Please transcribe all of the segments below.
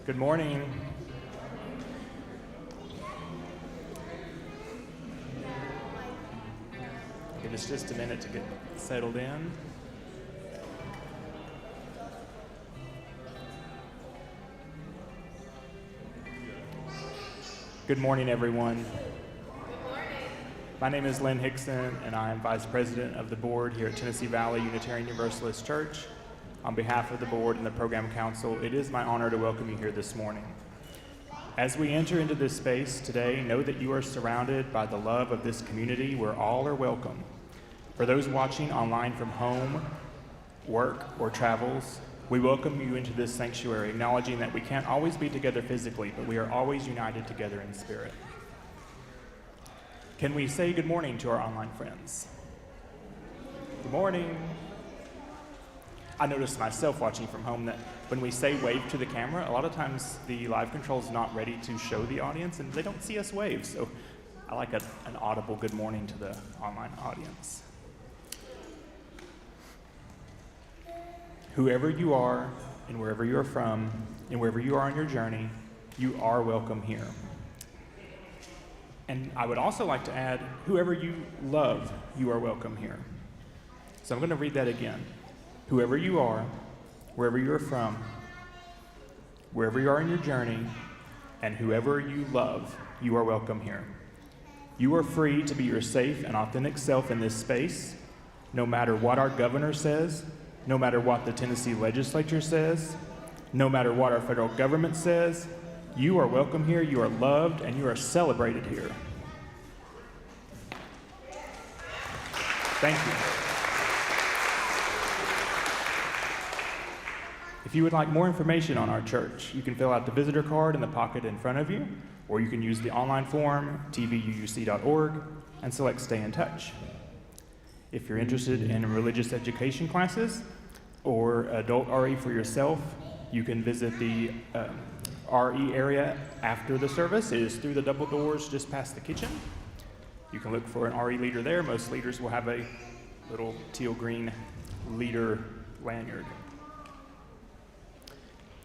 Good morning. Give us just a minute to get settled in. Good morning, everyone. Good morning. My name is Lynn Hickson, and I am Vice President of the Board here at Tennessee Valley Unitarian Universalist Church. On behalf of the Board and the Program Council, it is my honor to welcome you here this morning. As we enter into this space today, know that you are surrounded by the love of this community where all are welcome. For those watching online from home, work, or travels, we welcome you into this sanctuary, acknowledging that we can't always be together physically, but we are always united together in spirit. Can we say good morning to our online friends? Good morning. I noticed myself watching from home that when we say wave to the camera, a lot of times the live control is not ready to show the audience and they don't see us wave. So I like an audible good morning to the online audience. Whoever you are and wherever you are from and wherever you are on your journey, you are welcome here. And I would also like to add, whoever you love, you are welcome here. So I'm going to read that again. Whoever you are, wherever you're from, wherever you are in your journey, and whoever you love, you are welcome here. You are free to be your safe and authentic self in this space, no matter what our governor says, no matter what the Tennessee legislature says, no matter what our federal government says. You are welcome here, you are loved, and you are celebrated here. Thank you. If you would like more information on our church, you can fill out the visitor card in the pocket in front of you, or you can use the online form, tvuuc.org, and select Stay in Touch. If you're interested in religious education classes or adult RE for yourself, you can visit the RE area after the service. It is through the double doors just past the kitchen. You can look for an RE leader there. Most leaders will have a little teal green leader lanyard.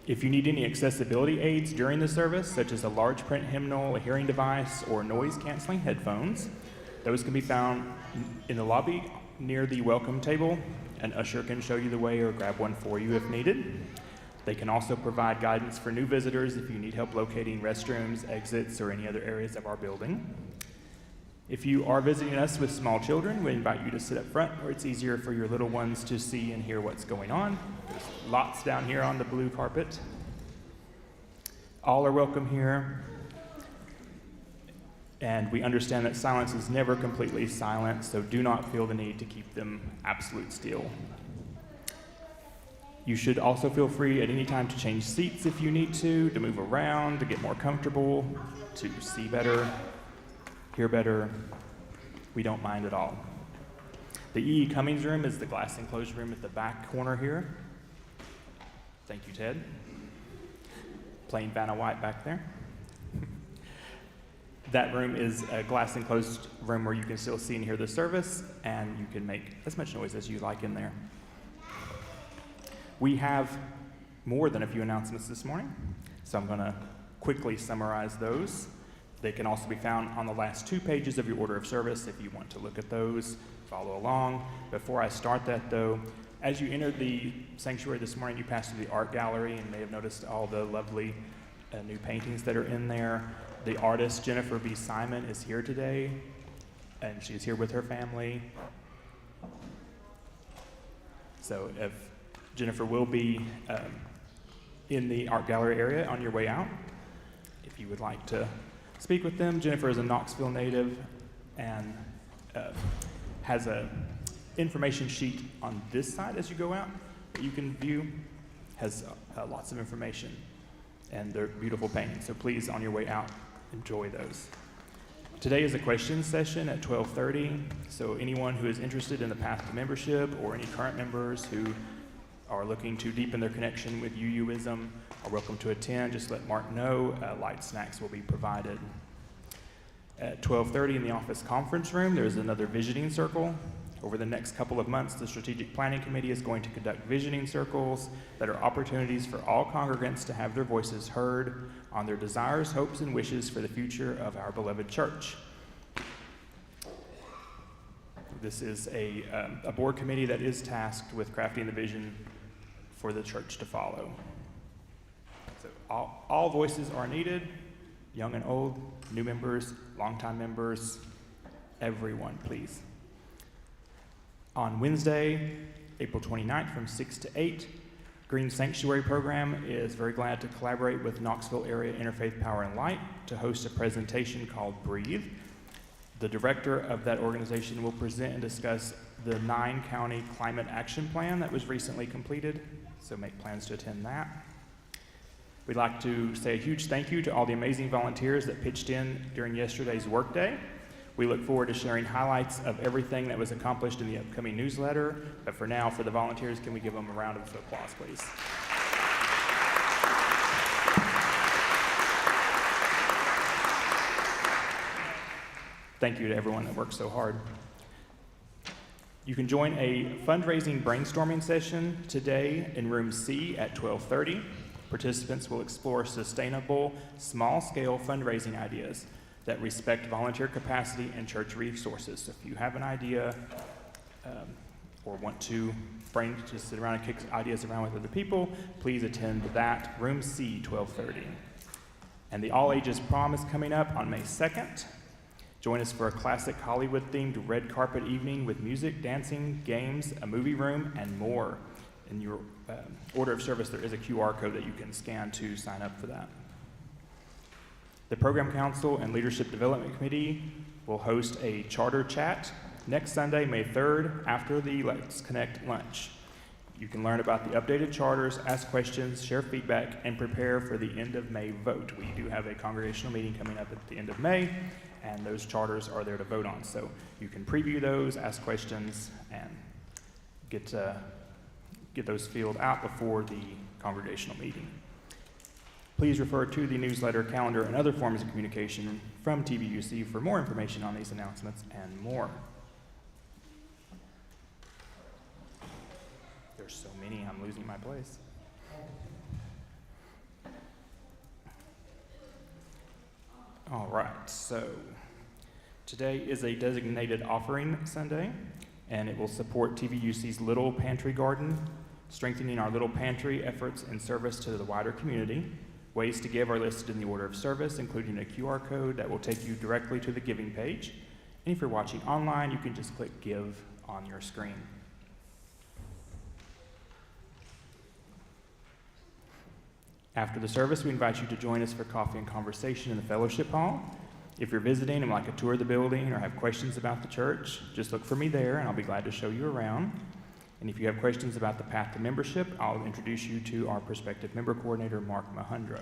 If you need any accessibility aids during the service, such as a large print hymnal, a hearing device, or noise-canceling headphones, those can be found in the lobby near the welcome table. An usher can show you the way or grab one for you if needed. They can also provide guidance for new visitors if you need help locating restrooms, exits, or any other areas of our building. If you are visiting us with small children, we invite you to sit up front where it's easier for your little ones to see and hear what's going on. There's lots down here on the blue carpet. All are welcome here. And we understand that silence is never completely silent, so do not feel the need to keep them absolute still. You should also feel free at any time to change seats if you need to move around, to get more comfortable, to see better, hear better. We don't mind at all. The E.E. Cummings room is the glass enclosed room at the back corner here. Thank you, Ted. Plain Vanna White back there. That room is a glass enclosed room where you can still see and hear the service, and you can make as much noise as you like in there. We have more than a few announcements this morning, so I'm going to quickly summarize those. They can also be found on the last 2 pages of your order of service if you want to look at those, follow along. Before I start that, though, as you entered the sanctuary this morning, you passed through the art gallery and may have noticed all the lovely new paintings that are in there. The artist, Jennifer B. Simon, is here today, and she's here with her family. So if Jennifer will be in the art gallery area on your way out, if you would like to speak with them. Jennifer is a Knoxville native and has an information sheet on this side as you go out that you can view. Has lots of information, and they're beautiful paintings. So please, on your way out, enjoy those. Today is a questions session at 12:30, so anyone who is interested in the path to membership or any current members who are looking to deepen their connection with UUism are welcome to attend. Just let Mark know. Light snacks will be provided. At 12:30 in the office conference room, there's another visiting circle. Over the next couple of months, the Strategic Planning Committee is going to conduct visioning circles that are opportunities for all congregants to have their voices heard on their desires, hopes, and wishes for the future of our beloved church. This is a board committee that is tasked with crafting the vision for the church to follow. So all voices are needed, young and old, new members, longtime members, everyone, please. On Wednesday, April 29th from 6 to 8, Green Sanctuary Program is very glad to collaborate with Knoxville Area Interfaith Power and Light to host a presentation called Breathe. The director of that organization will present and discuss the 9-county climate action plan that was recently completed, so make plans to attend that. We'd like to say a huge thank you to all the amazing volunteers that pitched in during yesterday's workday. We look forward to sharing highlights of everything that was accomplished in the upcoming newsletter, but for now, for the volunteers, can we give them a round of applause, please? Thank you to everyone that worked so hard. You can join a fundraising brainstorming session today in room C at 12:30. Participants will explore sustainable, small-scale fundraising ideas that respect volunteer capacity and church resources. So if you have an idea or want to just sit around and kick ideas around with other people, please attend that, room C, 12:30. And the All Ages Prom is coming up on May 2nd. Join us for a classic Hollywood-themed red carpet evening with music, dancing, games, a movie room, and more. In your order of service, there is a QR code that you can scan to sign up for that. The Program Council and Leadership Development Committee will host a charter chat next Sunday, May 3rd, after the Let's Connect lunch. You can learn about the updated charters, ask questions, share feedback, and prepare for the end of May vote. We do have a congregational meeting coming up at the end of May, and those charters are there to vote on. So you can preview those, ask questions, and get those filled out before the congregational meeting. Please refer to the newsletter, calendar, and other forms of communication from TVUC for more information on these announcements and more. There's so many, I'm losing my place. All right, so today is a designated offering Sunday, and it will support TVUC's Little Pantry Garden, strengthening our Little Pantry efforts in service to the wider community. Ways to give are listed in the order of service, including a QR code that will take you directly to the giving page. And if you're watching online, you can just click Give on your screen. After the service, we invite you to join us for coffee and conversation in the fellowship hall. If you're visiting and would like a tour of the building or have questions about the church, just look for me there and I'll be glad to show you around. And if you have questions about the path to membership, I'll introduce you to our prospective member coordinator, Mark Mahundra.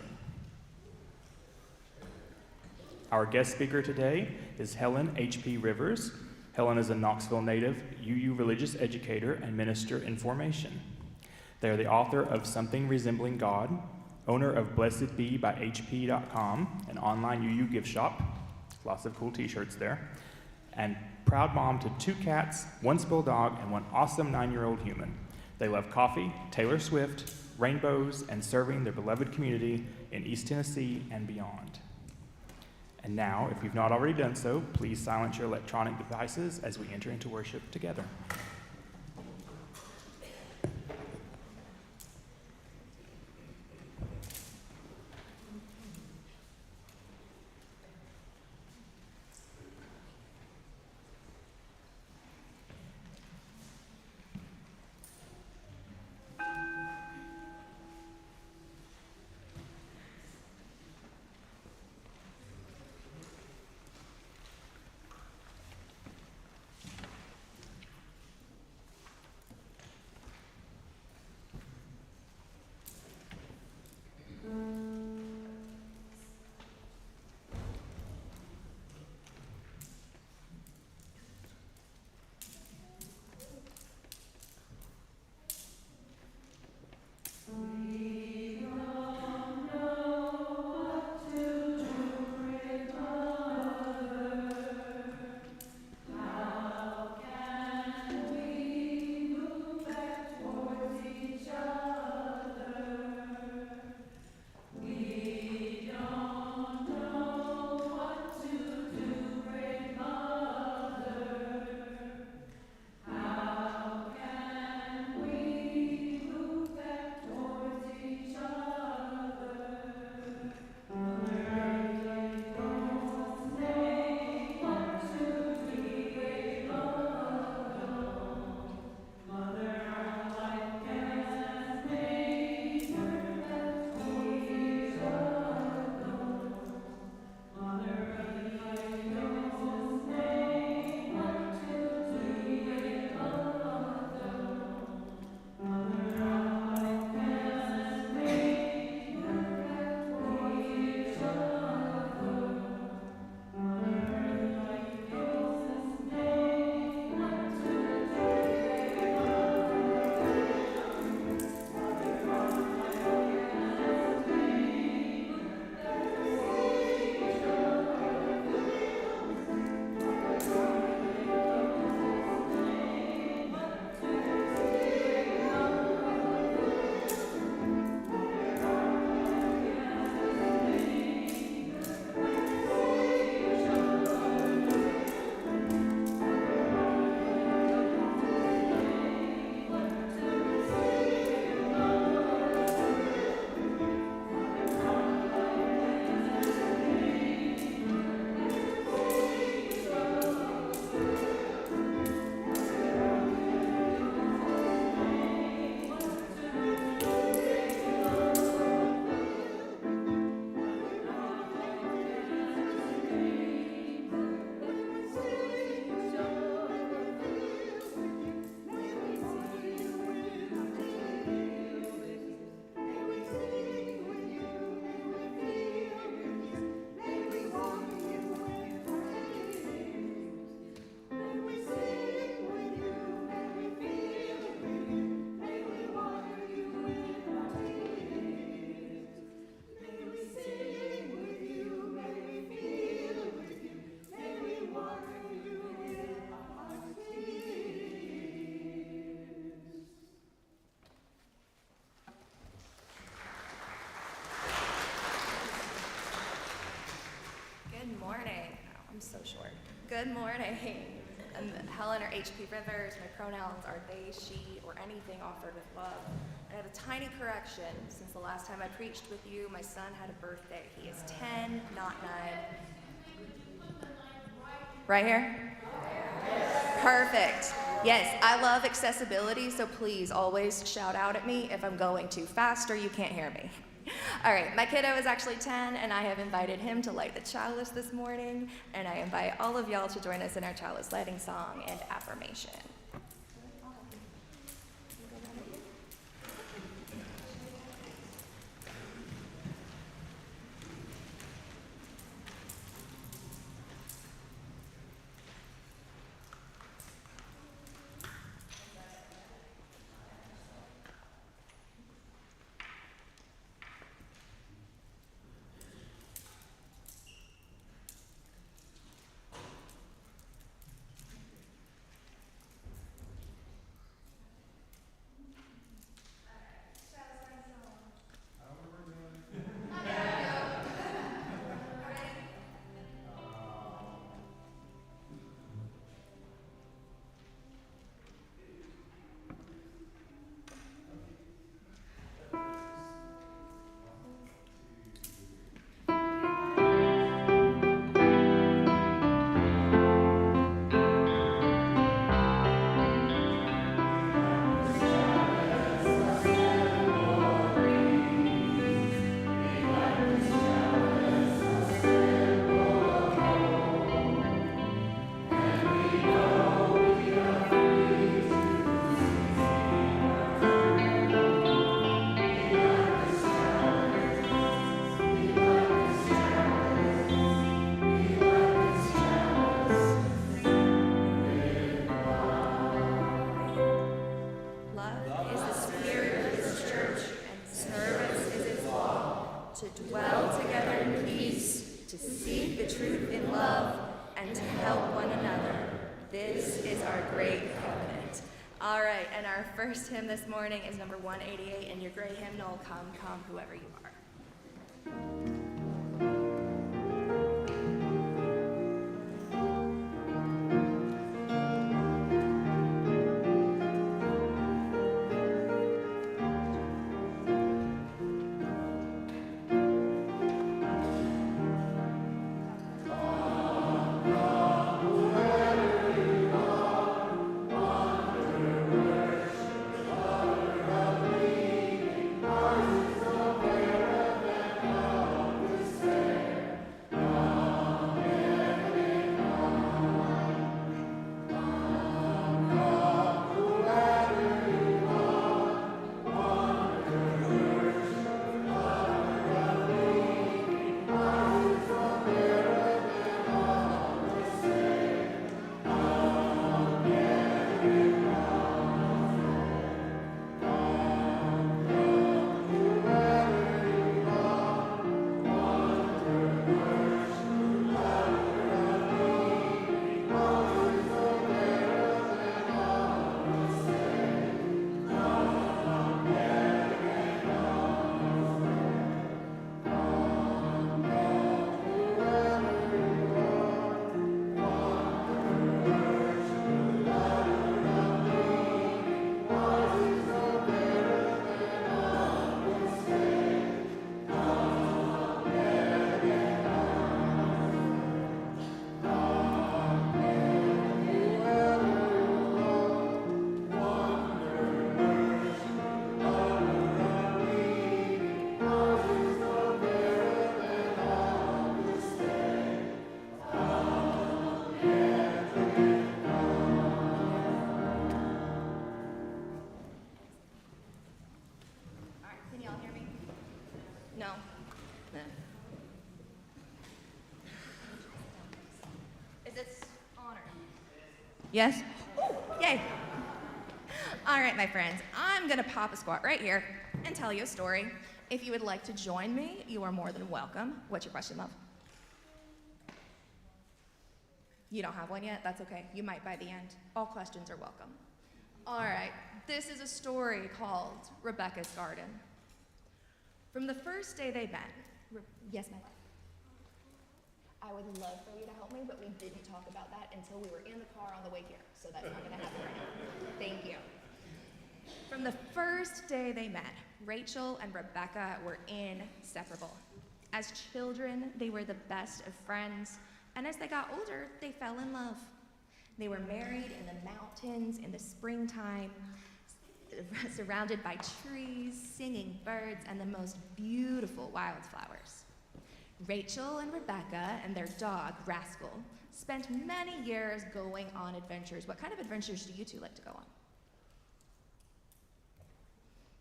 Our guest speaker today is Helen H.P. Rivers. Helen is a Knoxville native, UU religious educator, and minister in formation. They are the author of Something Resembling God, owner of blessedbe.hp.com, an online UU gift shop, lots of cool t-shirts there, and proud mom to 2 cats, 1 spoiled dog, and 1 awesome 9-year-old human. They love coffee, Taylor Swift, rainbows, and serving their beloved community in East Tennessee and beyond. And now, if you've not already done so, please silence your electronic devices as we enter into worship together. I'm so short. Good morning. I'm Helen, or HP Rivers. My pronouns are they, she, or anything offered with love. I have a tiny correction. Since the last time I preached with you, my son had a birthday. He is 10, not 9. Right here? Perfect. Yes, I love accessibility, so please always shout out at me if I'm going too fast or you can't hear me. All right, my kiddo is actually 10, and I have invited him to light the chalice this morning, and I invite all of y'all to join us in our chalice lighting song and affirmation. First hymn this morning is number 188 in your gray hymnal, Come, Come, Whoever You Are. Yes? Ooh, yay. All right, my friends, I'm gonna pop a squat right here and tell you a story. If you would like to join me, you are more than welcome. What's your question, love? You don't have one yet? That's okay. You might by the end. All questions are welcome. All right, this is a story called Rebecca's Garden. From the first day they met, yes, ma'am. I would love for you to help me, but we didn't talk about that until we were in the car on the way here, so that's not gonna happen right now. Thank you. From the first day they met, Rachel and Rebecca were inseparable. As children, they were the best of friends, and as they got older, they fell in love. They were married in the mountains in the springtime, surrounded by trees, singing birds, and the most beautiful wildflowers. Rachel and Rebecca and their dog, Rascal, spent many years going on adventures. What kind of adventures do you two like to go on?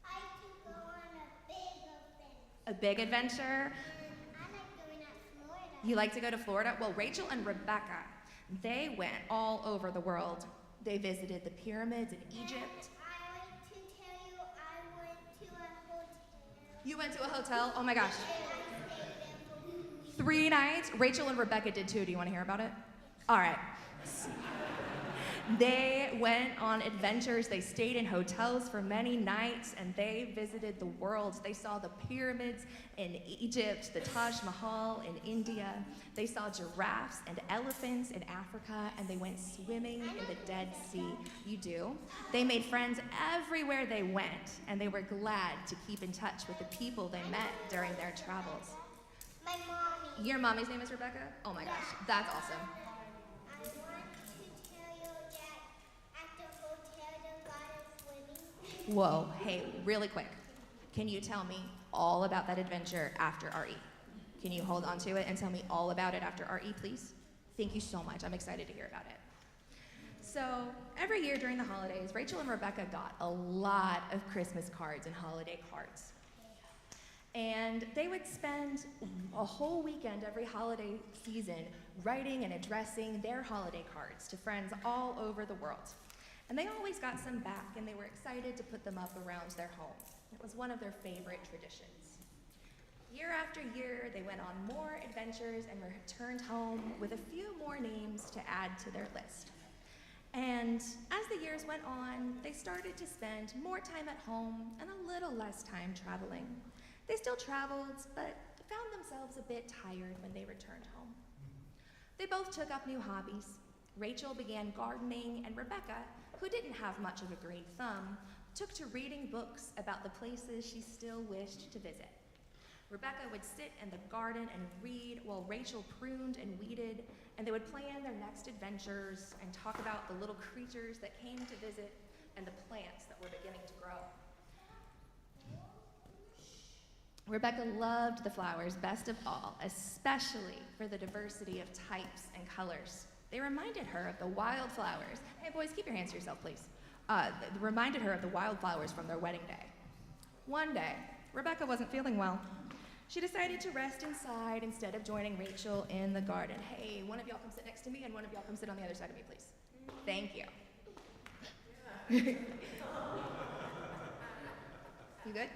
I like to go on a big adventure. A big adventure? And I like going to Florida. You like to go to Florida? Well, Rachel and Rebecca, they went all over the world. They visited the pyramids in Egypt. And I like to tell you I went to a hotel. You went to a hotel? Oh my gosh. And I stayed there for 3 nights? Rachel and Rebecca did too. Do you want to hear about it? All right. They went on adventures. They stayed in hotels for many nights, and they visited the world. They saw the pyramids in Egypt, the Taj Mahal in India. They saw giraffes and elephants in Africa, and they went swimming in the Dead Sea. You do? They made friends everywhere they went, and they were glad to keep in touch with the people they met during their travels. my mommy. Your mommy's name is Rebecca? Oh my gosh, that's awesome. I want to tell you that at the hotel there's a lot of swimming. Whoa, hey, really quick. Can you tell me all about that adventure after RE? Can you hold on to it and tell me all about it after RE, please? Thank you so much. I'm excited to hear about it. So, every year during the holidays, Rachel and Rebecca got a lot of Christmas cards and holiday cards. And they would spend a whole weekend every holiday season writing and addressing their holiday cards to friends all over the world. And they always got some back, and they were excited to put them up around their home. It was one of their favorite traditions. Year after year, they went on more adventures and returned home with a few more names to add to their list. And as the years went on, they started to spend more time at home and a little less time traveling. They still traveled, but found themselves a bit tired when they returned home. They both took up new hobbies. Rachel began gardening, and Rebecca, who didn't have much of a green thumb, took to reading books about the places she still wished to visit. Rebecca would sit in the garden and read while Rachel pruned and weeded, and they would plan their next adventures and talk about the little creatures that came to visit and the plants that were beginning to grow. Rebecca loved the flowers best of all, especially for the diversity of types and colors. They reminded her of the wildflowers. Hey boys, keep your hands to yourself, please. They reminded her of the wildflowers from their wedding day. One day, Rebecca wasn't feeling well. She decided to rest inside instead of joining Rachel in the garden. Hey, one of y'all come sit next to me, and one of y'all come sit on the other side of me, please. Thank you. You good?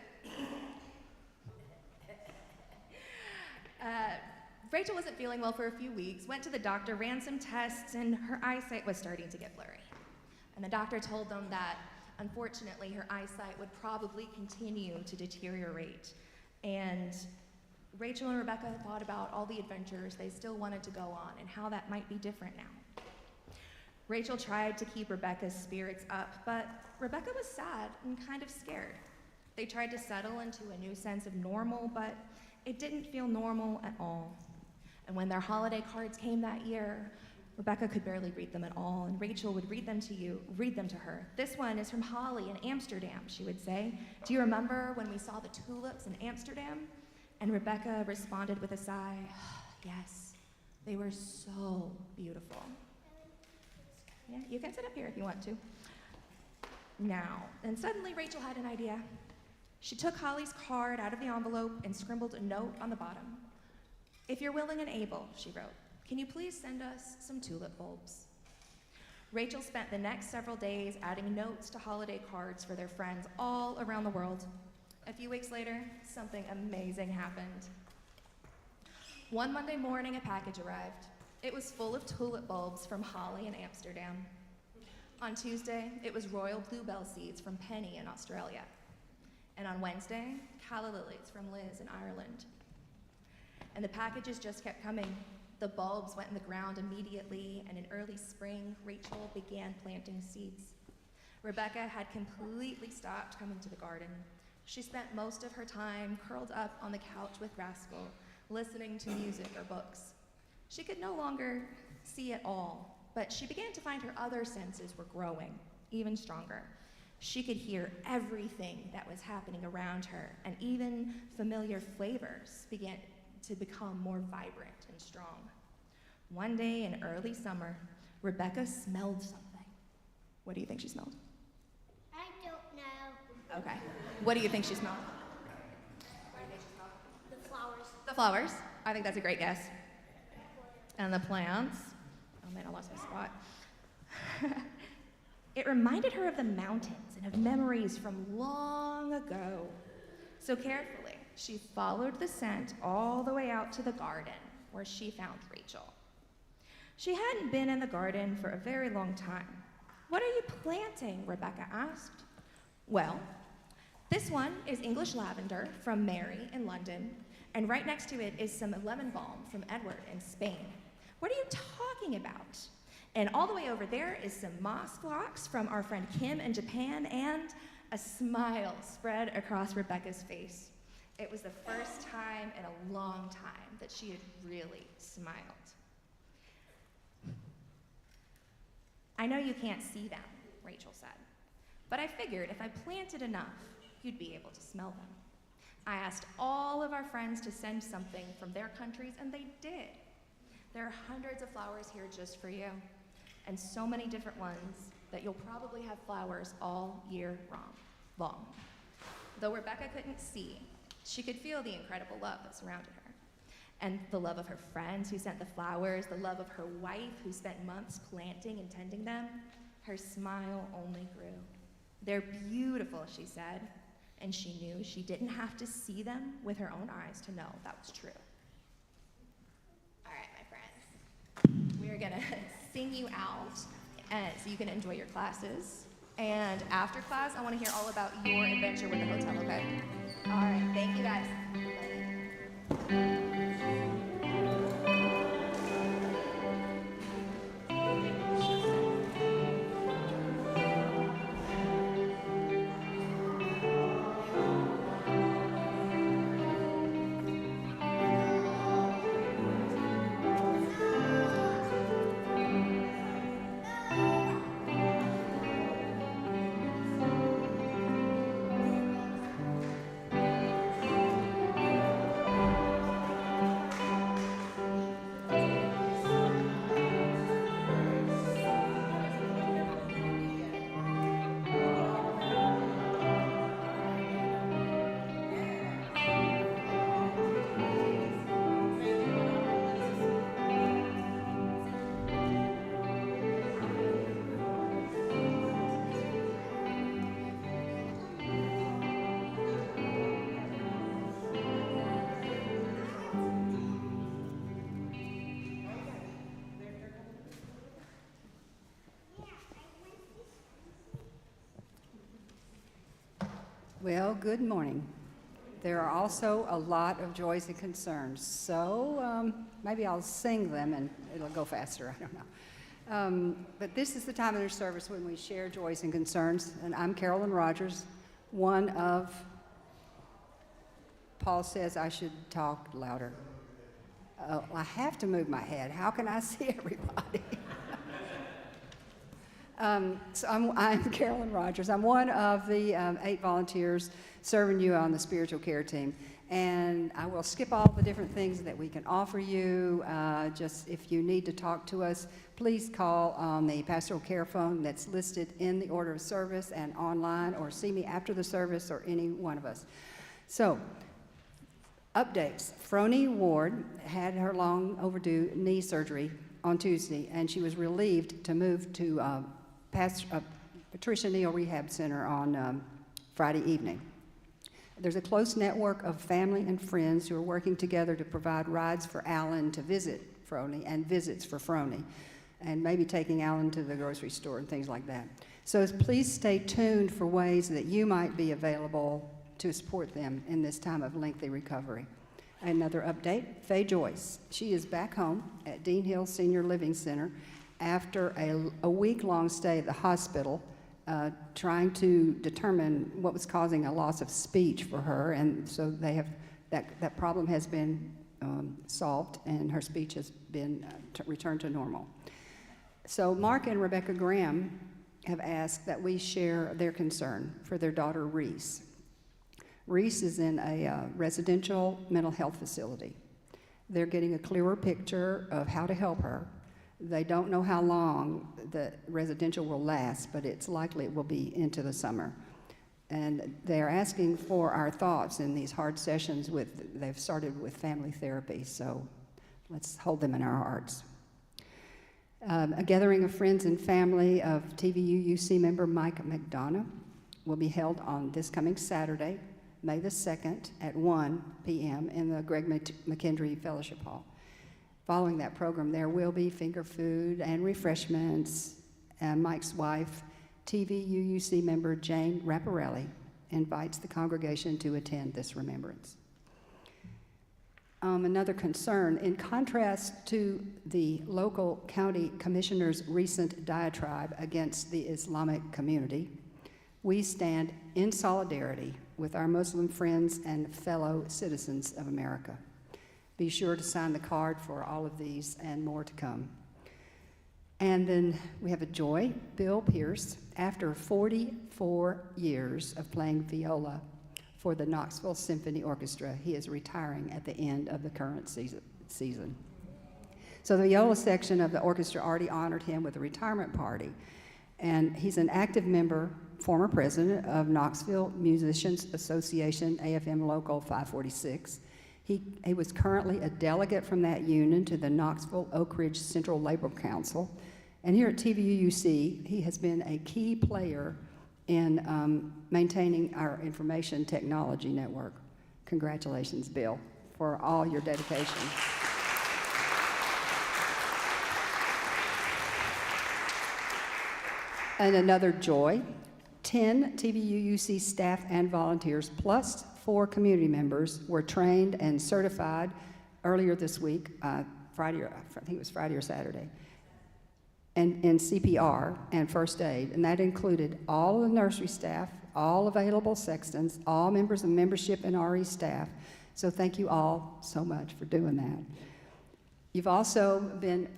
Rachel wasn't feeling well for a few weeks, went to the doctor, ran some tests, and her eyesight was starting to get blurry. And the doctor told them that, unfortunately, her eyesight would probably continue to deteriorate. And Rachel and Rebecca thought about all the adventures they still wanted to go on and how that might be different now. Rachel tried to keep Rebecca's spirits up, but Rebecca was sad and kind of scared. They tried to settle into a new sense of normal, but it didn't feel normal at all. And when their holiday cards came that year, Rebecca could barely read them at all, and Rachel would read them to her. This one is from Holly in Amsterdam, she would say. Do you remember when we saw the tulips in Amsterdam? And Rebecca responded with a sigh, yes, they were so beautiful. Yeah, you can sit up here if you want to. Now, and suddenly Rachel had an idea. She took Holly's card out of the envelope and scribbled a note on the bottom. If you're willing and able, she wrote, can you please send us some tulip bulbs? Rachel spent the next several days adding notes to holiday cards for their friends all around the world. A few weeks later, something amazing happened. One Monday morning, a package arrived. It was full of tulip bulbs from Holly in Amsterdam. On Tuesday, it was royal bluebell seeds from Penny in Australia. And on Wednesday, calla lilies from Liz in Ireland. And the packages just kept coming. The bulbs went in the ground immediately, and in early spring, Rachel began planting seeds. Rebecca had completely stopped coming to the garden. She spent most of her time curled up on the couch with Rascal, listening to music or books. She could no longer see at all, but she began to find her other senses were growing, even stronger. She could hear everything that was happening around her, and even familiar flavors began to become more vibrant and strong. One day in early summer, Rebecca smelled something. What do you think she smelled? I don't know. Okay. What do you think she smelled? The flowers. The flowers. I think that's a great guess. And the plants. Oh man, I lost my spot. It reminded her of the mountains and of memories from long ago. So carefully, she followed the scent all the way out to the garden, where she found Rachel. She hadn't been in the garden for a very long time. "What are you planting?" Rebecca asked. "Well, this one is English lavender from Mary in London, and right next to it is some lemon balm from Edward in Spain." "What are you talking about?" "And all the way over there is some moss phlox from our friend Kim in Japan," and a smile spread across Rebecca's face. It was the first time in a long time that she had really smiled. "I know you can't see them," Rachel said, "but I figured if I planted enough, you'd be able to smell them. I asked all of our friends to send something from their countries, and they did. There are hundreds of flowers here just for you, and so many different ones that you'll probably have flowers all year long." Though Rebecca couldn't see, she could feel the incredible love that surrounded her. And the love of her friends who sent the flowers, the love of her wife who spent months planting and tending them. Her smile only grew. "They're beautiful," she said, and she knew she didn't have to see them with her own eyes to know that was true. All right, my friends, we're gonna sing you out so you can enjoy your classes. And after class, I wanna hear all about your adventure with the hotel, okay? All right, thank you guys. Well, good morning. There are also a lot of joys and concerns, so maybe I'll sing them and it'll go faster, I don't know. But this is the time in our service when we share joys and concerns, and I'm Carolyn Rogers, one of, Paul says I should talk louder. I have to move my head. How can I see everybody? So I'm Carolyn Rogers. I'm one of the 8 volunteers serving you on the spiritual care team. And I will skip all the different things that we can offer you. Just if you need to talk to us, please call on the pastoral care phone that's listed in the order of service and online, or see me after the service, or any one of us. So, updates. Froni Ward had her long overdue knee surgery on Tuesday, and she was relieved to move to Patricia Neal Rehab Center on Friday evening. There's a close network of family and friends who are working together to provide rides for Alan to visit Froni, and visits for Froni, and maybe taking Alan to the grocery store and things like that. So please stay tuned for ways that you might be available to support them in this time of lengthy recovery. Another update, Faye Joyce. She is back home at Dean Hill Senior Living Center after a week-long stay at the hospital, trying to determine what was causing a loss of speech for her, and so they have that problem has been solved, and her speech has been returned to normal. So Mark and Rebecca Graham have asked that we share their concern for their daughter Reese. Reese is in a residential mental health facility. They're getting a clearer picture of how to help her. They don't know how long the residential will last, but it's likely it will be into the summer. And they're asking for our thoughts in these hard sessions they've started with family therapy, so let's hold them in our hearts. A gathering of friends and family of TVUUC member Mike McDonough will be held on this coming Saturday, May the 2nd at 1 p.m. in the Greg McKendry Fellowship Hall. Following that program, there will be finger food and refreshments, and Mike's wife, TVUUC member Jane Rapparelli, invites the congregation to attend this remembrance. Another concern, in contrast to the local county commissioner's recent diatribe against the Islamic community, we stand in solidarity with our Muslim friends and fellow citizens of America. Be sure to sign the card for all of these and more to come. And then we have a joy, Bill Pierce. After 44 years of playing viola for the Knoxville Symphony Orchestra, he is retiring at the end of the current season. So the viola section of the orchestra already honored him with a retirement party. And he's an active member, former president of Knoxville Musicians Association, AFM Local 546. He was currently a delegate from that union to the Knoxville Oak Ridge Central Labor Council. And here at TVUUC, he has been a key player in maintaining our information technology network. Congratulations, Bill, for all your dedication. And another joy, 10 TVUUC staff and volunteers, plus 4 community members, were trained and certified earlier this week, Friday, I think it was Friday or Saturday, and in CPR and first aid, and that included all of the nursery staff, all available sextons, all members of membership and RE staff. So thank you all so much for doing that. You've also been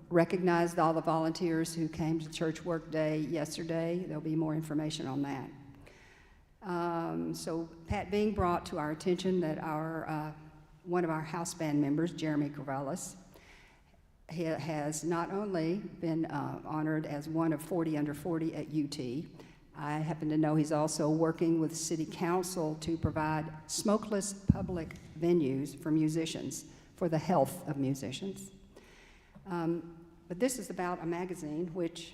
recognized all the volunteers who came to Church Work Day yesterday. There'll be more information on that. So Pat Bing brought to our attention that one of our house band members, Jeremy Corvallis, has not only been honored as one of 40 under 40 at UT, I happen to know he's also working with City Council to provide smokeless public venues for musicians, for the health of musicians. But this is about a magazine which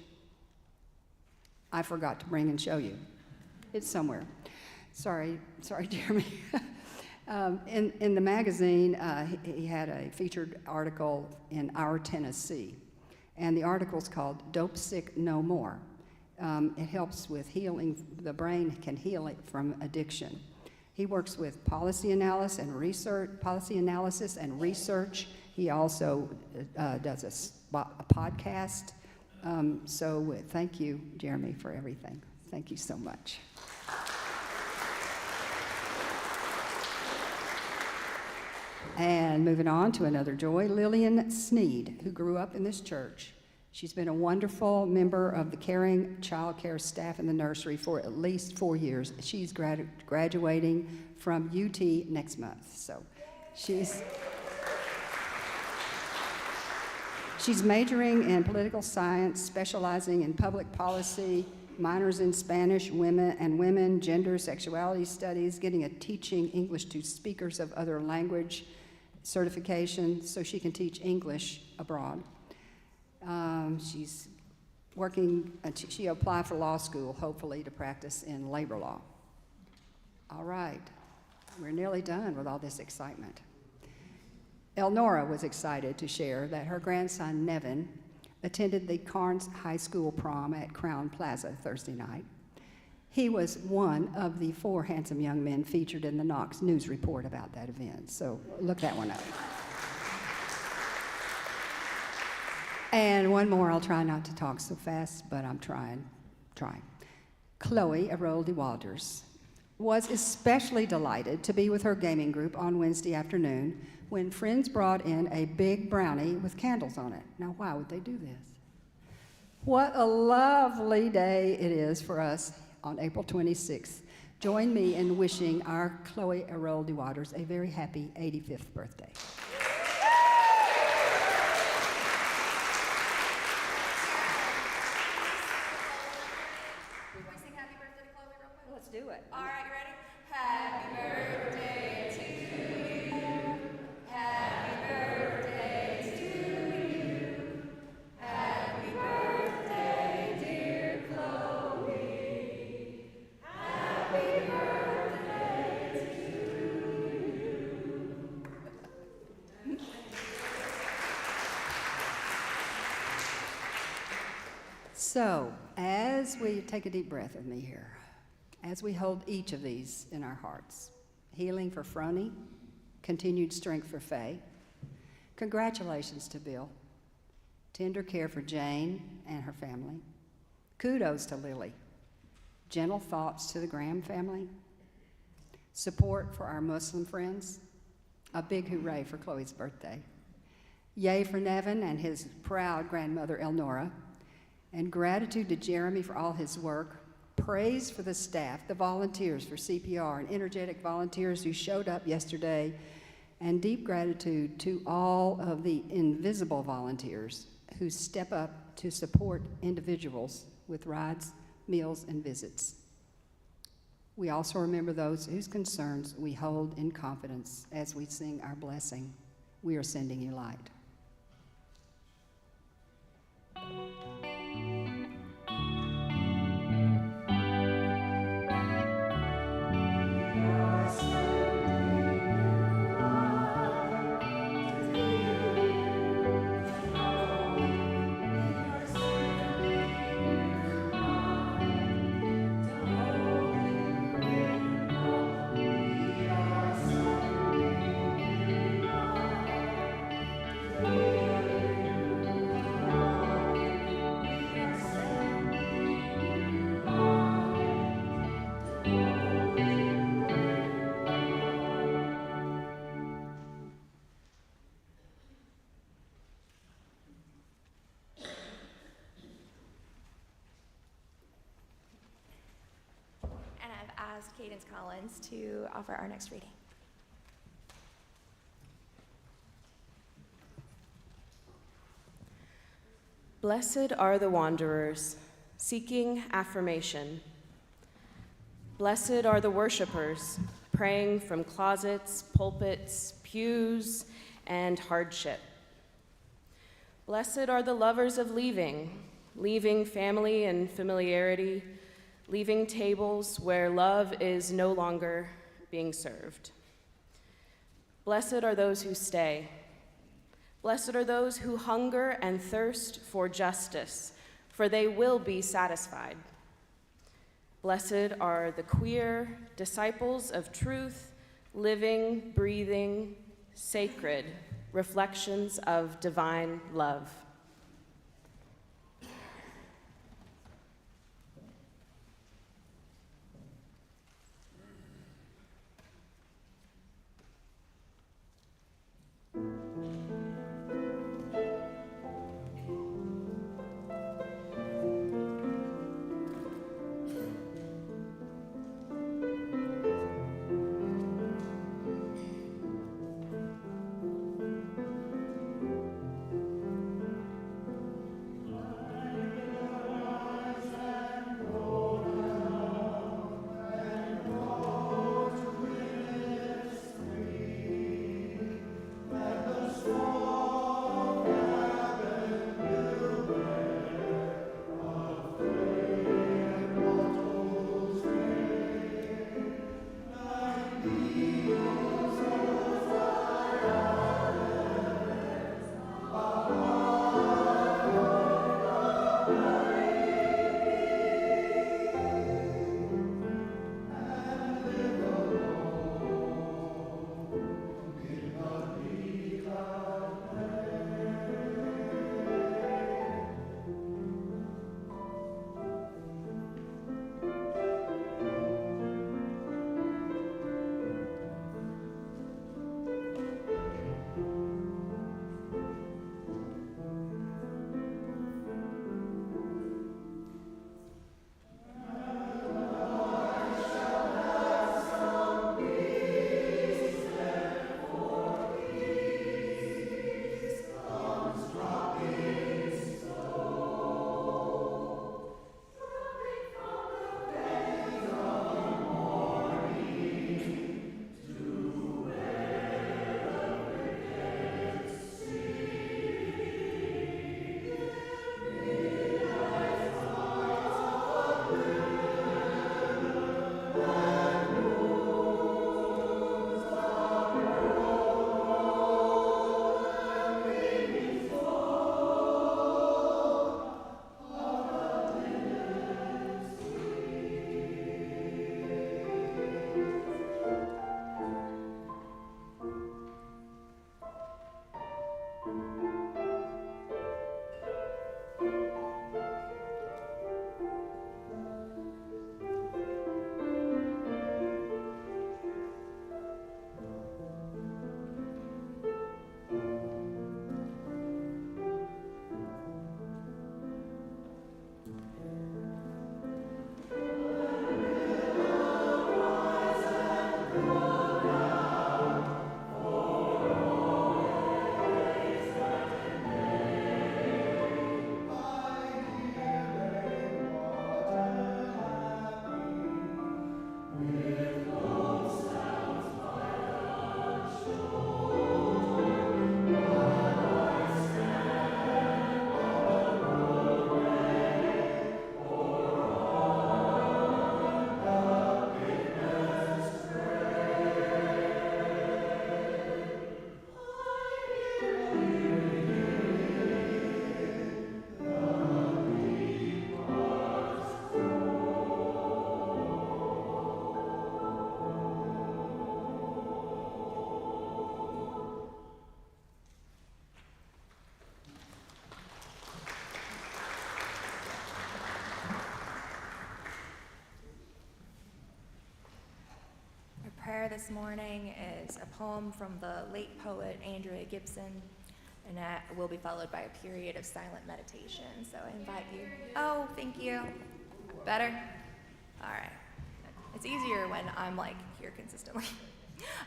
I forgot to bring and show you. It's somewhere. Sorry, Jeremy. In the magazine, he had a featured article in Our Tennessee, and the article's called "Dope Sick No More." It helps with healing. The brain can heal it from addiction. He works with policy analysis and research. He also does a podcast. So thank you, Jeremy, for everything. Thank you so much. And moving on to another joy, Lillian Sneed, who grew up in this church. She's been a wonderful member of the caring child care staff in the nursery for at least 4 years. She's graduating from UT next month. So she's majoring in political science, specializing in public policy, minors in Spanish, women, gender, sexuality studies, getting a teaching English to speakers of other language certification so she can teach English abroad. She's working, she'll apply for law school, hopefully, to practice in labor law. All right, we're nearly done with all this excitement. Elnora was excited to share that her grandson, Nevin, attended the Carnes High School prom at Crown Plaza Thursday night. He was one of the 4 handsome young men featured in the Knox News report about that event, so look that one up. And one more, I'll try not to talk so fast, but I'm trying. Chloe Aroldi Walters was especially delighted to be with her gaming group on Wednesday afternoon when friends brought in a big brownie with candles on it. Now, why would they do this? What a lovely day it is for us on April 26th. Join me in wishing our Chloe Aroldi Waters a very happy 85th birthday. Can we sing happy birthday to Chloe real quick? Let's do it. All right, you ready? Happy birthday to you. Happy birthday to you. Happy birthday, dear Chloe. Happy birthday to you. So, as we take a deep breath with me here, as we hold each of these in our hearts, healing for Froney, continued strength for Faye, congratulations to Bill, tender care for Jane and her family, kudos to Lily, gentle thoughts to the Graham family, support for our Muslim friends, a big hooray for Chloe's birthday, yay for Nevin and his proud grandmother Elnora, and gratitude to Jeremy for all his work, praise for the staff, the volunteers for CPR, and energetic volunteers who showed up yesterday, and deep gratitude to all of the invisible volunteers who step up to support individuals with rides, meals, and visits. We also remember those whose concerns we hold in confidence as we sing our blessing. We are sending you light. And I've asked Cadence Collins to offer our next reading. Blessed are the wanderers, seeking affirmation. Blessed are the worshipers, praying from closets, pulpits, pews, and hardship. Blessed are the lovers of leaving family and familiarity, leaving tables where love is no longer being served. Blessed are those who stay. Blessed are those who hunger and thirst for justice, for they will be satisfied. Blessed are the queer disciples of truth, living, breathing, sacred reflections of divine love. this morning is a poem from the late poet Andrea Gibson, and that will be followed by a period of silent meditation. So I invite you. Oh, thank you. Better? All right. It's easier when I'm like here consistently.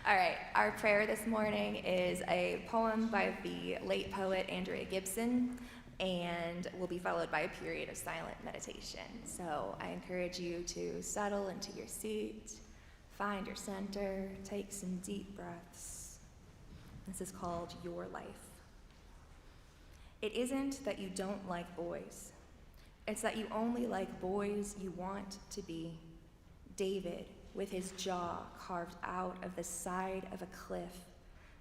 All right, our prayer this morning is a poem by the late poet Andrea Gibson, and will be followed by a period of silent meditation. So I encourage you to settle into your seat, find your center, take some deep breaths. This is called Your Life. It isn't that you don't like boys. It's that you only like boys you want to be. David, with his jaw carved out of the side of a cliff.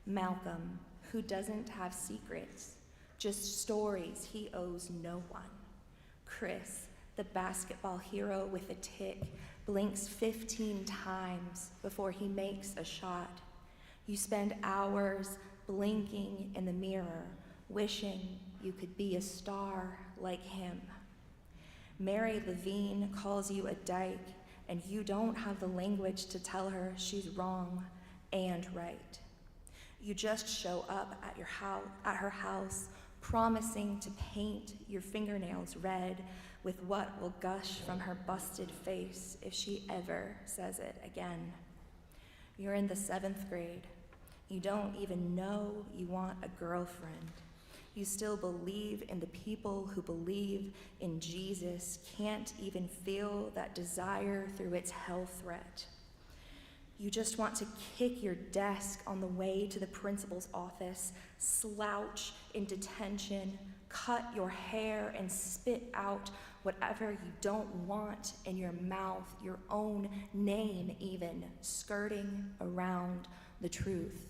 Malcolm, who doesn't have secrets, just stories he owes no one. Chris, the basketball hero with a tick, blinks 15 times before he makes a shot. You spend hours blinking in the mirror, wishing you could be a star like him. Mary Levine calls you a dyke, and you don't have the language to tell her she's wrong and right. You just show up at her house, promising to paint your fingernails red with what will gush from her busted face if she ever says it again. You're in the 7th grade. You don't even know you want a girlfriend. You still believe in the people who believe in Jesus can't even feel that desire through its hell threat. You just want to kick your desk on the way to the principal's office, slouch in detention, cut your hair, and spit out whatever you don't want in your mouth, your own name even, skirting around the truth.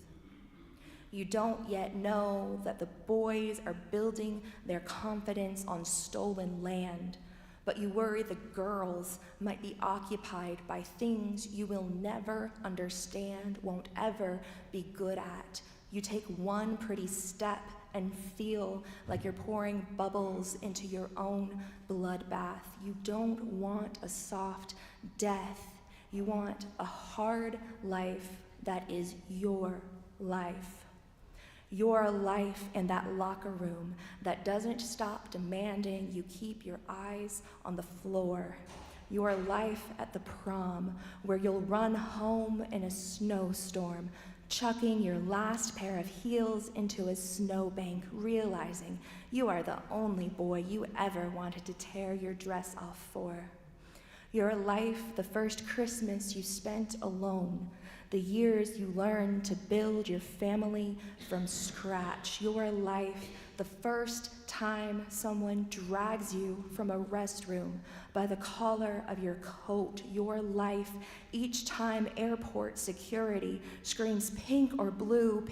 You don't yet know that the boys are building their confidence on stolen land, but you worry the girls might be occupied by things you will never understand, won't ever be good at. You take one pretty step and feel like you're pouring bubbles into your own bloodbath. You don't want a soft death. You want a hard life that is your life. Your life in that locker room that doesn't stop demanding you keep your eyes on the floor. Your life at the prom where you'll run home in a snowstorm, chucking your last pair of heels into a snowbank, realizing you are the only boy you ever wanted to tear your dress off for. Your life, the first Christmas you spent alone, the years you learned to build your family from scratch. Your life, the first time someone drags you from a restroom by the collar of your coat. Your life, each time airport security screams pink or blue,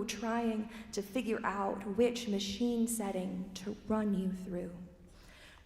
trying to figure out which machine setting to run you through.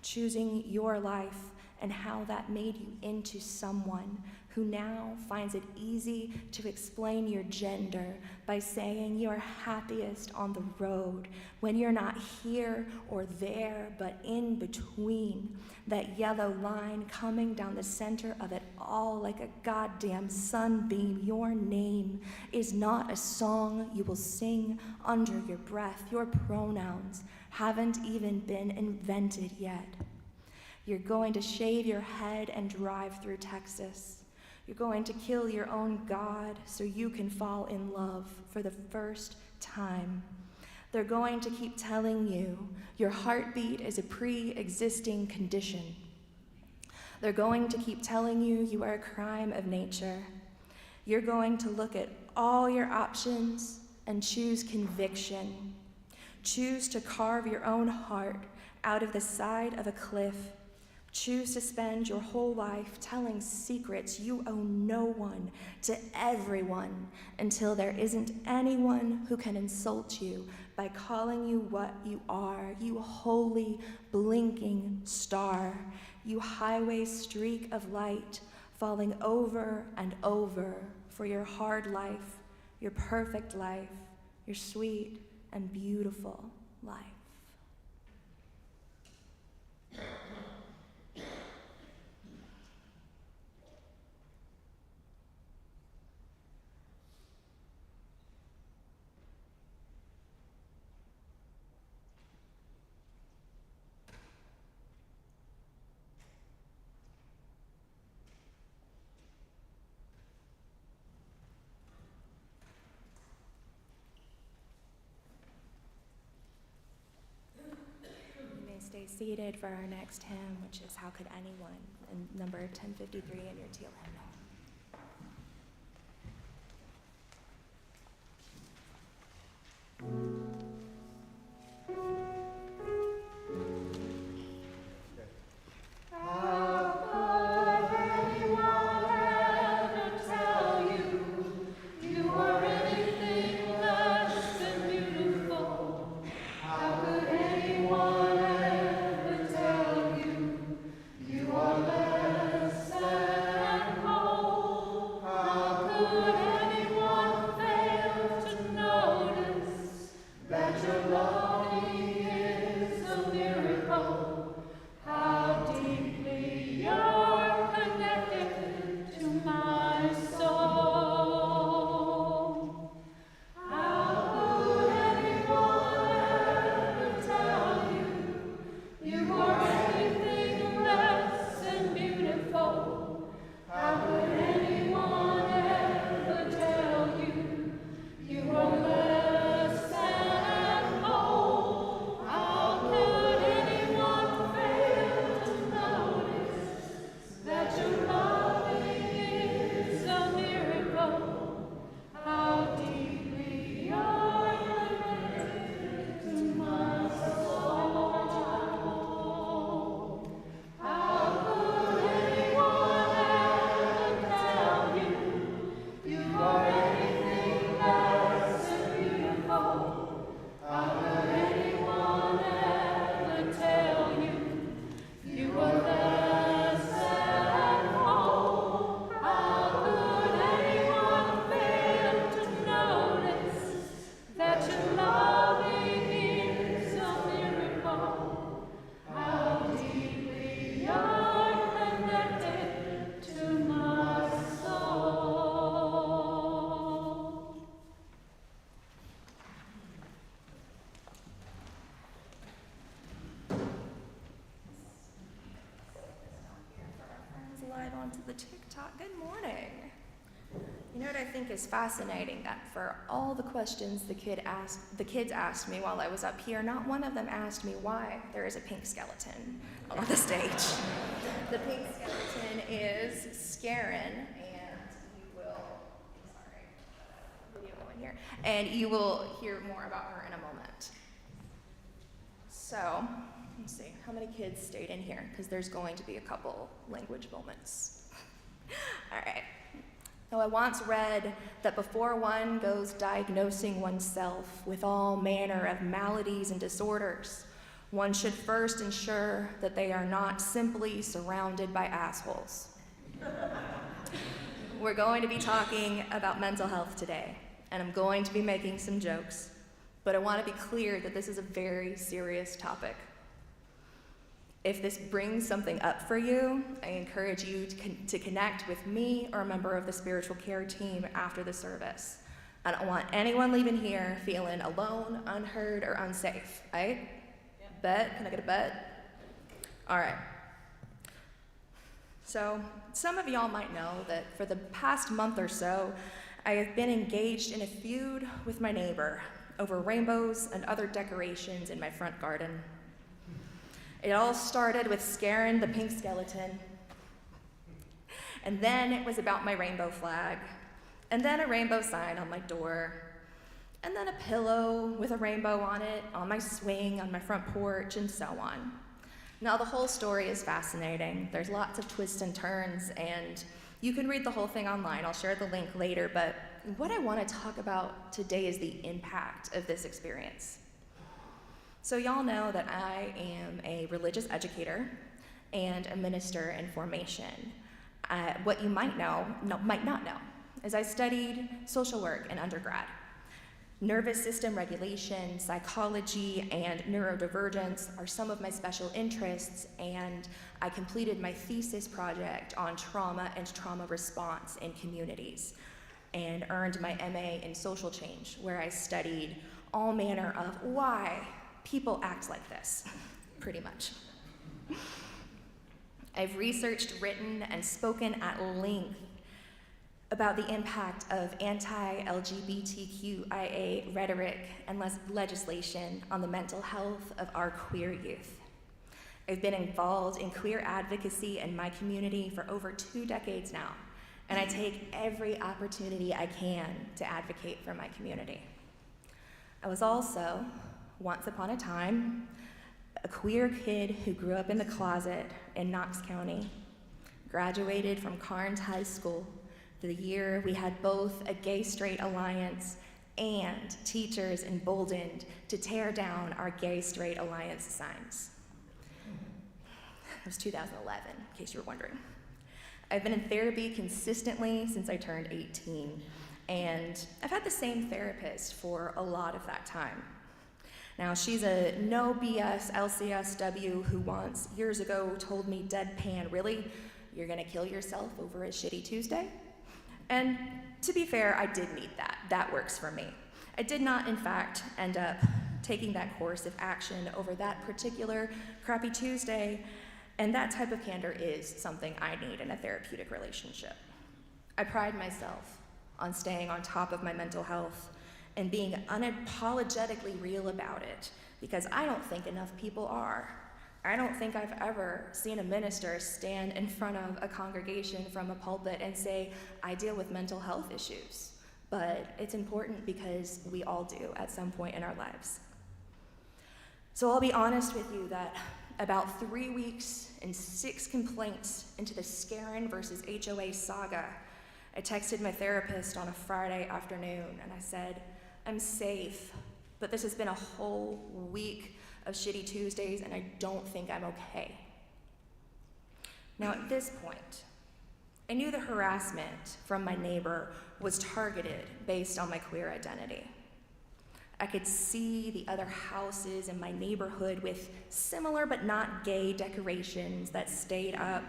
Choosing your life and how that made you into someone who now finds it easy to explain your gender by saying you're happiest on the road, when you're not here or there, but in between. That yellow line coming down the center of it all like a goddamn sunbeam. Your name is not a song you will sing under your breath. Your pronouns haven't even been invented yet. You're going to shave your head and drive through Texas. You're going to kill your own God so you can fall in love for the first time. They're going to keep telling you your heartbeat is a pre-existing condition. They're going to keep telling you you are a crime of nature. You're going to look at all your options and choose conviction. Choose to carve your own heart out of the side of a cliff. Choose to spend your whole life telling secrets you owe no one to everyone until there isn't anyone who can insult you by calling you what you are, you holy, blinking star, you highway streak of light falling over and over for your hard life, your perfect life, your sweet and beautiful life. seated for our next hymn, which is How Could Anyone, and number 1053 in your teal hymnal. Live onto the TikTok. Good morning. You know what I think is fascinating? That for all the questions the kids asked me while I was up here, not one of them asked me why there is a pink skeleton on the stage. The pink skeleton is Scarin, and you will, video going here, and you will hear more about her in a moment. So, let's see, how many kids stayed in here? Because there's going to be a couple language moments. All right. Now, I once read that before one goes diagnosing oneself with all manner of maladies and disorders, one should first ensure that they are not simply surrounded by assholes. We're going to be talking about mental health today, and I'm going to be making some jokes, but I want to be clear that this is a very serious topic. If this brings something up for you, I encourage you to connect with me or a member of the spiritual care team after the service. I don't want anyone leaving here feeling alone, unheard, or unsafe, right? Yeah. Bet? Can I get a bet? All right. So, some of y'all might know that for the past month or so, I have been engaged in a feud with my neighbor over rainbows and other decorations in my front garden. It all started with Scarin the pink skeleton, and then it was about my rainbow flag, and then a rainbow sign on my door, and then a pillow with a rainbow on it on my swing on my front porch, and so on. Now, the whole story is fascinating. There's lots of twists and turns, and you can read the whole thing online. I'll share the link later, but what I want to talk about today is the impact of this experience. So y'all know that I am a religious educator and a minister in formation. What you might not know, is I studied social work in undergrad. Nervous system regulation, psychology, and neurodivergence are some of my special interests, and I completed my thesis project on trauma and trauma response in communities, and earned my MA in social change, where I studied all manner of why people act like this, pretty much. I've researched, written, and spoken at length about the impact of anti-LGBTQIA rhetoric and legislation on the mental health of our queer youth. I've been involved in queer advocacy in my community for over 2 decades now, and I take every opportunity I can to advocate for my community. I was also, once upon a time, a queer kid who grew up in the closet in Knox County, graduated from Carnes High School the year we had both a gay-straight alliance and teachers emboldened to tear down our gay-straight alliance signs. It was 2011, in case you were wondering. I've been in therapy consistently since I turned 18, and I've had the same therapist for a lot of that time. Now, she's a no BS LCSW who once, years ago, told me deadpan, "Really? You're gonna kill yourself over a shitty Tuesday?" And to be fair, I did need that. That works for me. I did not, in fact, end up taking that course of action over that particular crappy Tuesday, and that type of candor is something I need in a therapeutic relationship. I pride myself on staying on top of my mental health and being unapologetically real about it, because I don't think enough people are. I don't think I've ever seen a minister stand in front of a congregation from a pulpit and say, "I deal with mental health issues." But it's important because we all do at some point in our lives. So I'll be honest with you that about 3 weeks and 6 complaints into the Scarin versus HOA saga, I texted my therapist on a Friday afternoon and I said, "I'm safe, but this has been a whole week of shitty Tuesdays and I don't think I'm okay." Now at this point, I knew the harassment from my neighbor was targeted based on my queer identity. I could see the other houses in my neighborhood with similar but not gay decorations that stayed up,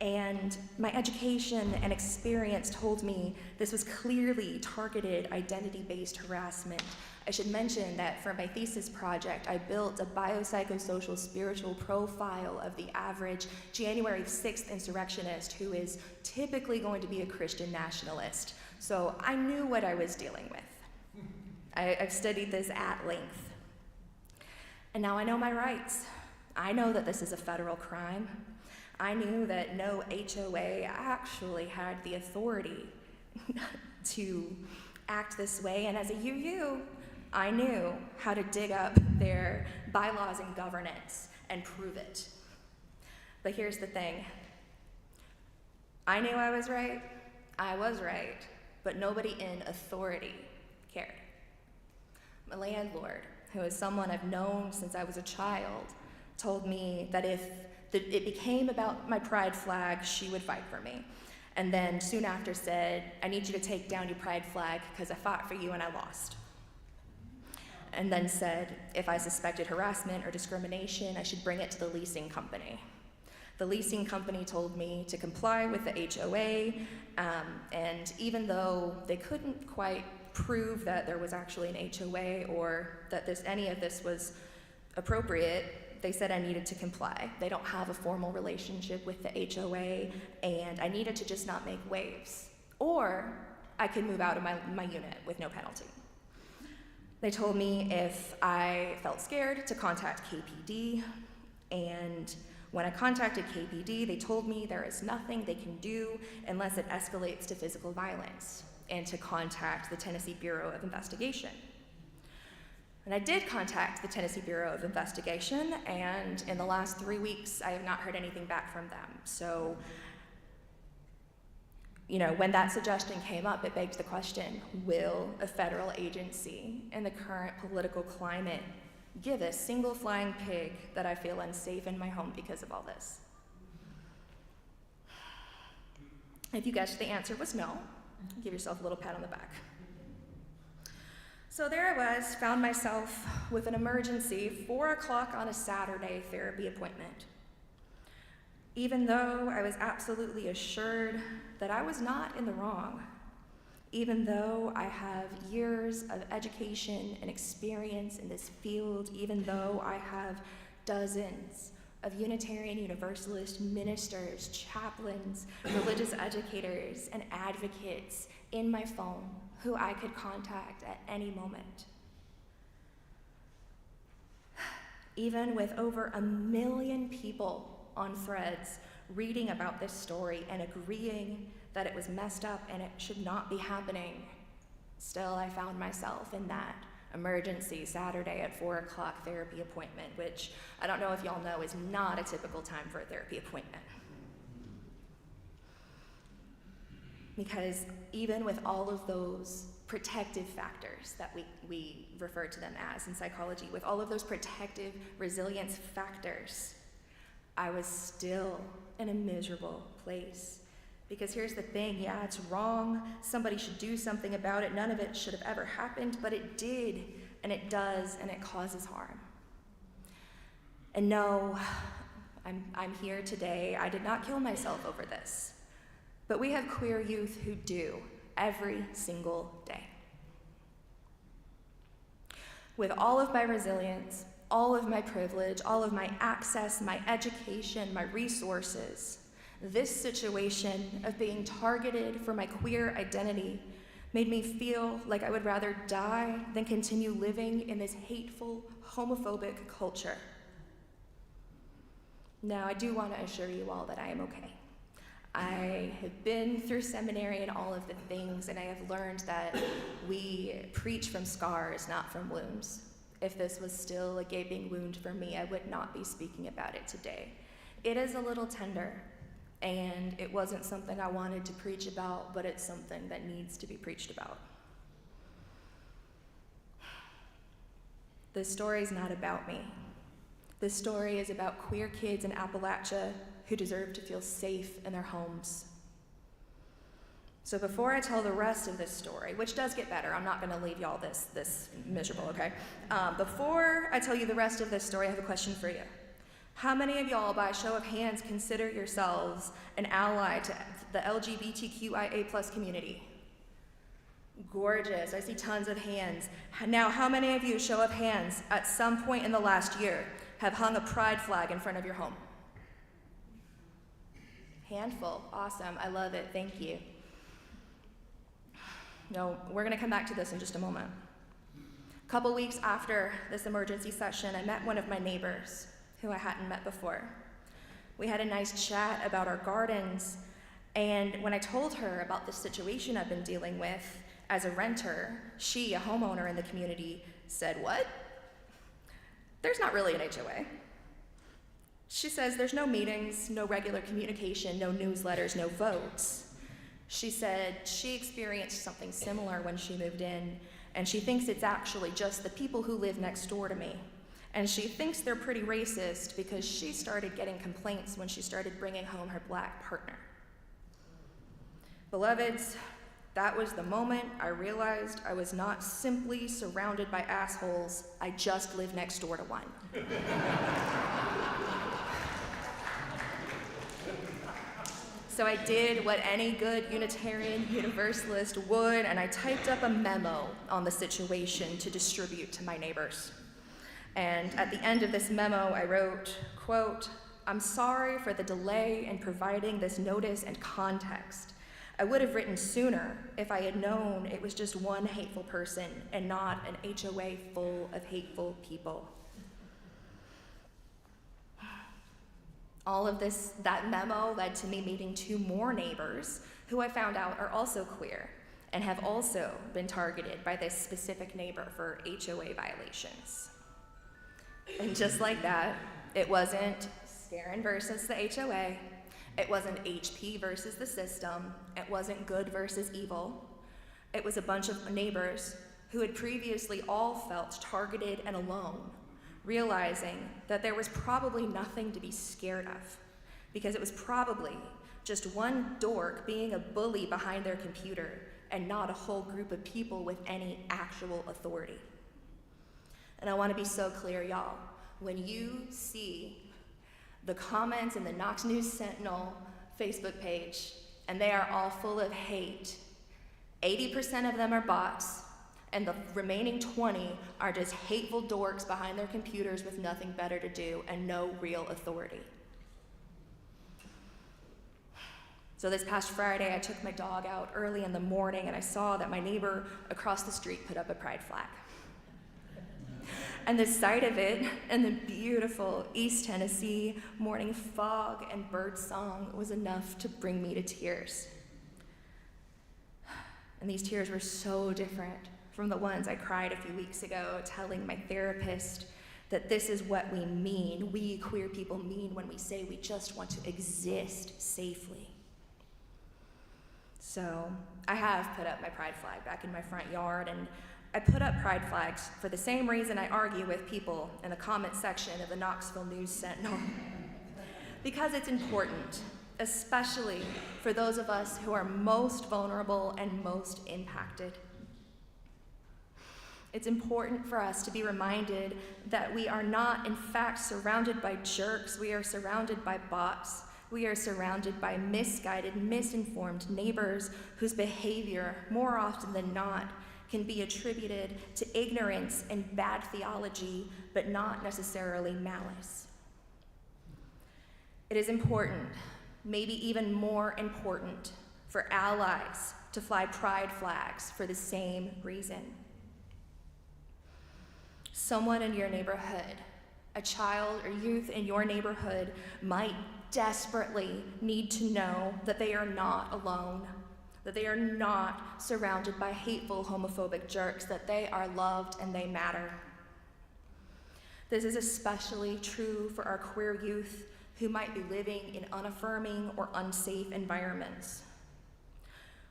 and my education and experience told me this was clearly targeted identity-based harassment. I should mention that for my thesis project, I built a biopsychosocial spiritual profile of the average January 6th insurrectionist who is typically going to be a Christian nationalist. So I knew what I was dealing with. I've studied this at length. And now I know my rights. I know that this is a federal crime. I knew that no HOA actually had the authority to act this way, and as a UU, I knew how to dig up their bylaws and governance and prove it. But here's the thing. I knew I was right, but nobody in authority cared. My landlord, who is someone I've known since I was a child, told me that if it became about my pride flag, she would fight for me. And then soon after said, "I need you to take down your pride flag because I fought for you and I lost." And then said, if I suspected harassment or discrimination, I should bring it to the leasing company. The leasing company told me to comply with the HOA, and even though they couldn't quite prove that there was actually an HOA or that any of this was appropriate, they said I needed to comply. They don't have a formal relationship with the HOA, and I needed to just not make waves. Or I could move out of my unit with no penalty. They told me if I felt scared to contact KPD, and when I contacted KPD, they told me there is nothing they can do unless it escalates to physical violence, and to contact the Tennessee Bureau of Investigation. And I did contact the Tennessee Bureau of Investigation, and in the last 3 weeks, I have not heard anything back from them. So, when that suggestion came up, it begged the question, will a federal agency in the current political climate give a single flying pig that I feel unsafe in my home because of all this? If you guessed the answer was no, give yourself a little pat on the back. So there I was, found myself with an emergency 4 o'clock on a Saturday therapy appointment. Even though I was absolutely assured that I was not in the wrong, even though I have years of education and experience in this field, even though I have dozens of Unitarian Universalist ministers, chaplains, religious educators, and advocates in my phone who I could contact at any moment. Even with over 1 million people on Threads reading about this story and agreeing that it was messed up and it should not be happening, still I found myself in that emergency Saturday at 4 o'clock therapy appointment, which I don't know if y'all know is not a typical time for a therapy appointment. Because even with all of those protective factors that we refer to them as in psychology, with all of those protective resilience factors, I was still in a miserable place. Because here's the thing, yeah, it's wrong. Somebody should do something about it. None of it should have ever happened, but it did, and it does, and it causes harm. And no, I'm here today. I did not kill myself over this. But we have queer youth who do every single day. With all of my resilience, all of my privilege, all of my access, my education, my resources, this situation of being targeted for my queer identity made me feel like I would rather die than continue living in this hateful, homophobic culture. Now, I do want to assure you all that I am okay. I have been through seminary and all of the things, and I have learned that we preach from scars, not from wounds. If this was still a gaping wound for me, I would not be speaking about it today. It is a little tender, and it wasn't something I wanted to preach about, but it's something that needs to be preached about. This story is not about me. This story is about queer kids in Appalachia who deserve to feel safe in their homes. So before I tell the rest of this story, which does get better, I'm not gonna leave y'all this miserable, okay? Before I tell you the rest of this story, I have a question for you. How many of y'all, by a show of hands, consider yourselves an ally to the LGBTQIA+ community? Gorgeous, I see tons of hands. Now, how many of you, show of hands, at some point in the last year, have hung a pride flag in front of your home? Handful, awesome, I love it, thank you. No, we're gonna come back to this in just a moment. A couple weeks after this emergency session, I met one of my neighbors who I hadn't met before. We had a nice chat about our gardens, and when I told her about the situation I've been dealing with as a renter, she, a homeowner in the community, said, "What? There's not really an HOA." She says there's no meetings, no regular communication, no newsletters, no votes. She said she experienced something similar when she moved in, and she thinks it's actually just the people who live next door to me. And she thinks they're pretty racist because she started getting complaints when she started bringing home her black partner. Beloveds, that was the moment I realized I was not simply surrounded by assholes, I just lived next door to one. So I did what any good Unitarian Universalist would, and I typed up a memo on the situation to distribute to my neighbors. And at the end of this memo, I wrote, quote, "I'm sorry for the delay in providing this notice and context. I would have written sooner if I had known it was just one hateful person and not an HOA full of hateful people." All of that memo led to me meeting 2 more neighbors who I found out are also queer and have also been targeted by this specific neighbor for HOA violations. And just like that, it wasn't Skaron versus the HOA, it wasn't HP versus the system, it wasn't good versus evil. It was a bunch of neighbors who had previously all felt targeted and alone, realizing that there was probably nothing to be scared of, because it was probably just one dork being a bully behind their computer and not a whole group of people with any actual authority. And I want to be so clear, y'all, when you see the comments in the Knox News Sentinel Facebook page, and they are all full of hate, 80% of them are bots, and the remaining 20 are just hateful dorks behind their computers with nothing better to do and no real authority. So this past Friday, I took my dog out early in the morning, and I saw that my neighbor across the street put up a pride flag. And the sight of it and the beautiful East Tennessee morning fog and bird song was enough to bring me to tears. And these tears were so different from the ones I cried a few weeks ago telling my therapist that this is what we queer people mean when we say we just want to exist safely. So I have put up my pride flag back in my front yard, and I put up pride flags for the same reason I argue with people in the comment section of the Knoxville News Sentinel. Because it's important, especially for those of us who are most vulnerable and most impacted. It's important for us to be reminded that we are not, in fact, surrounded by jerks. We are surrounded by bots. We are surrounded by misguided, misinformed neighbors whose behavior, more often than not, can be attributed to ignorance and bad theology, but not necessarily malice. It is important, maybe even more important, for allies to fly pride flags for the same reason. Someone in your neighborhood, a child or youth in your neighborhood, might desperately need to know that they are not alone, that they are not surrounded by hateful homophobic jerks, that they are loved and they matter. This is especially true for our queer youth who might be living in unaffirming or unsafe environments.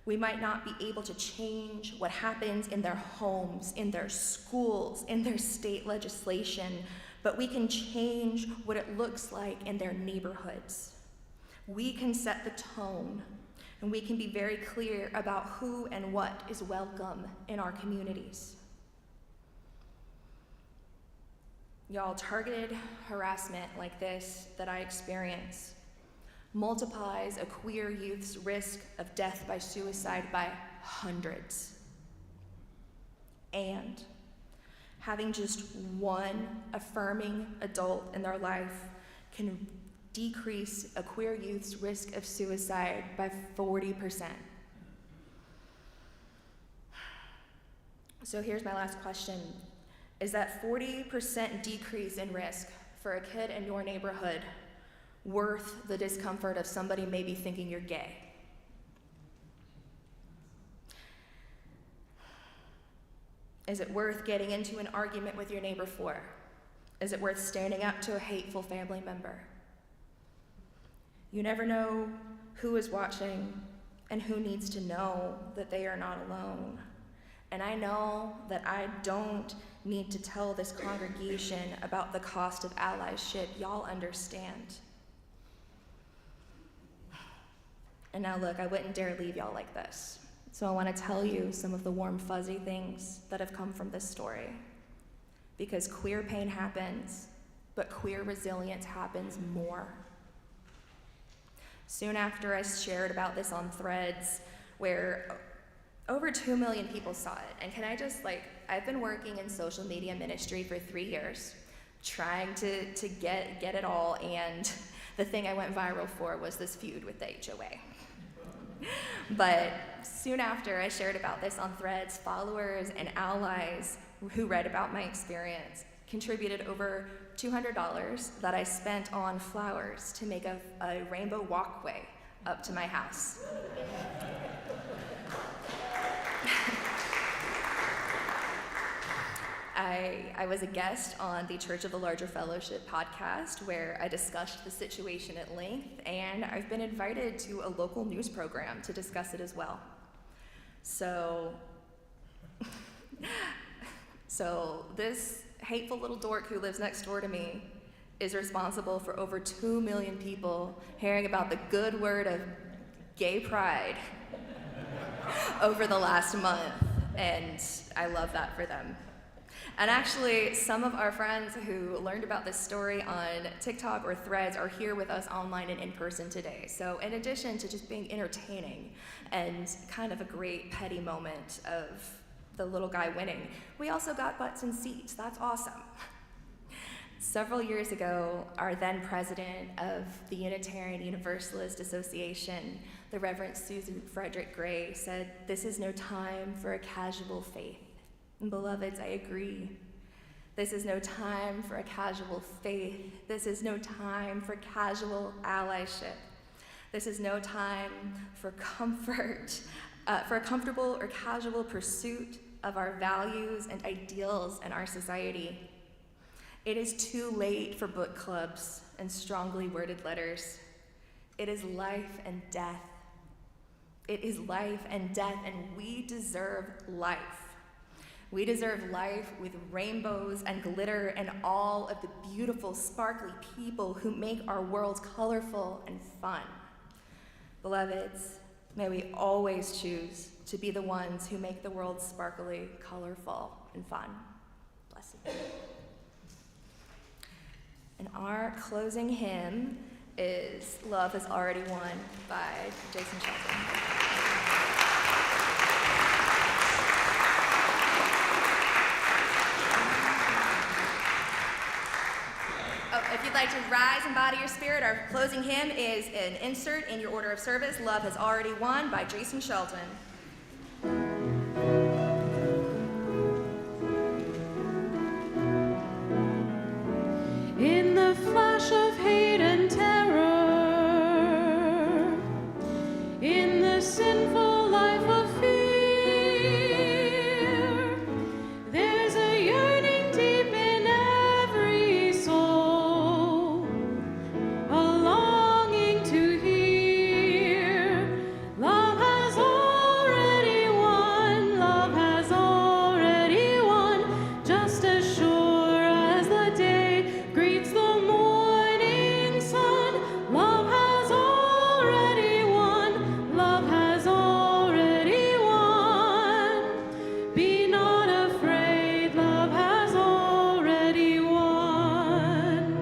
We might not be able to change what happens in their homes, in their schools, in their state legislation, but we can change what it looks like in their neighborhoods. We can set the tone, and we can be very clear about who and what is welcome in our communities. Y'all, targeted harassment like this that I experience multiplies a queer youth's risk of death by suicide by hundreds. And having just one affirming adult in their life can decrease a queer youth's risk of suicide by 40%. So here's my last question. Is that 40% decrease in risk for a kid in your neighborhood worth the discomfort of somebody maybe thinking you're gay? Is it worth getting into an argument with your neighbor for? Is it worth standing up to a hateful family member? You never know who is watching and who needs to know that they are not alone. And I know that I don't need to tell this congregation about the cost of allyship. Y'all understand. And now look, I wouldn't dare leave y'all like this. So I want to tell you some of the warm, fuzzy things that have come from this story. Because queer pain happens, but queer resilience happens more. Soon after I shared about this on Threads, where over 2 million people saw it. And can I just, I've been working in social media ministry for 3 years, trying to get it all, and the thing I went viral for was this feud with the HOA. But soon after I shared about this on Threads, followers and allies who read about my experience contributed over $200 that I spent on flowers to make a rainbow walkway up to my house. I was a guest on the Church of the Larger Fellowship podcast where I discussed the situation at length, and I've been invited to a local news program to discuss it as well. So this hateful little dork who lives next door to me is responsible for over 2 million people hearing about the good word of gay pride over the last month, and I love that for them. And actually, some of our friends who learned about this story on TikTok or Threads are here with us online and in person today. So in addition to just being entertaining and kind of a great petty moment of the little guy winning, we also got butts and seats. That's awesome. Several years ago, our then president of the Unitarian Universalist Association, the Reverend Susan Frederick Gray, said, "This is no time for a casual faith." And beloveds, I agree. This is no time for a casual faith. This is no time for casual allyship. This is no time for comfort, for a comfortable or casual pursuit of our values and ideals in our society. It is too late for book clubs and strongly worded letters. It is life and death. It is life and death, and we deserve life. We deserve life with rainbows and glitter and all of the beautiful, sparkly people who make our world colorful and fun. Beloveds, may we always choose to be the ones who make the world sparkly, colorful, and fun. Bless you. And our closing hymn is Love Has Already Won by Jason Shelton. If you'd like to rise and body your spirit, our closing hymn is an insert in your order of service, Love Has Already Won by Jason Shelton. In the flash of hate and terror, in the sinful life of fear, there's a yearning deep in every soul, a longing to hear. Love has already won, love has already won, just as sure as the day greets the morning sun. Love has already won, love has already won. Be not afraid, love has already won.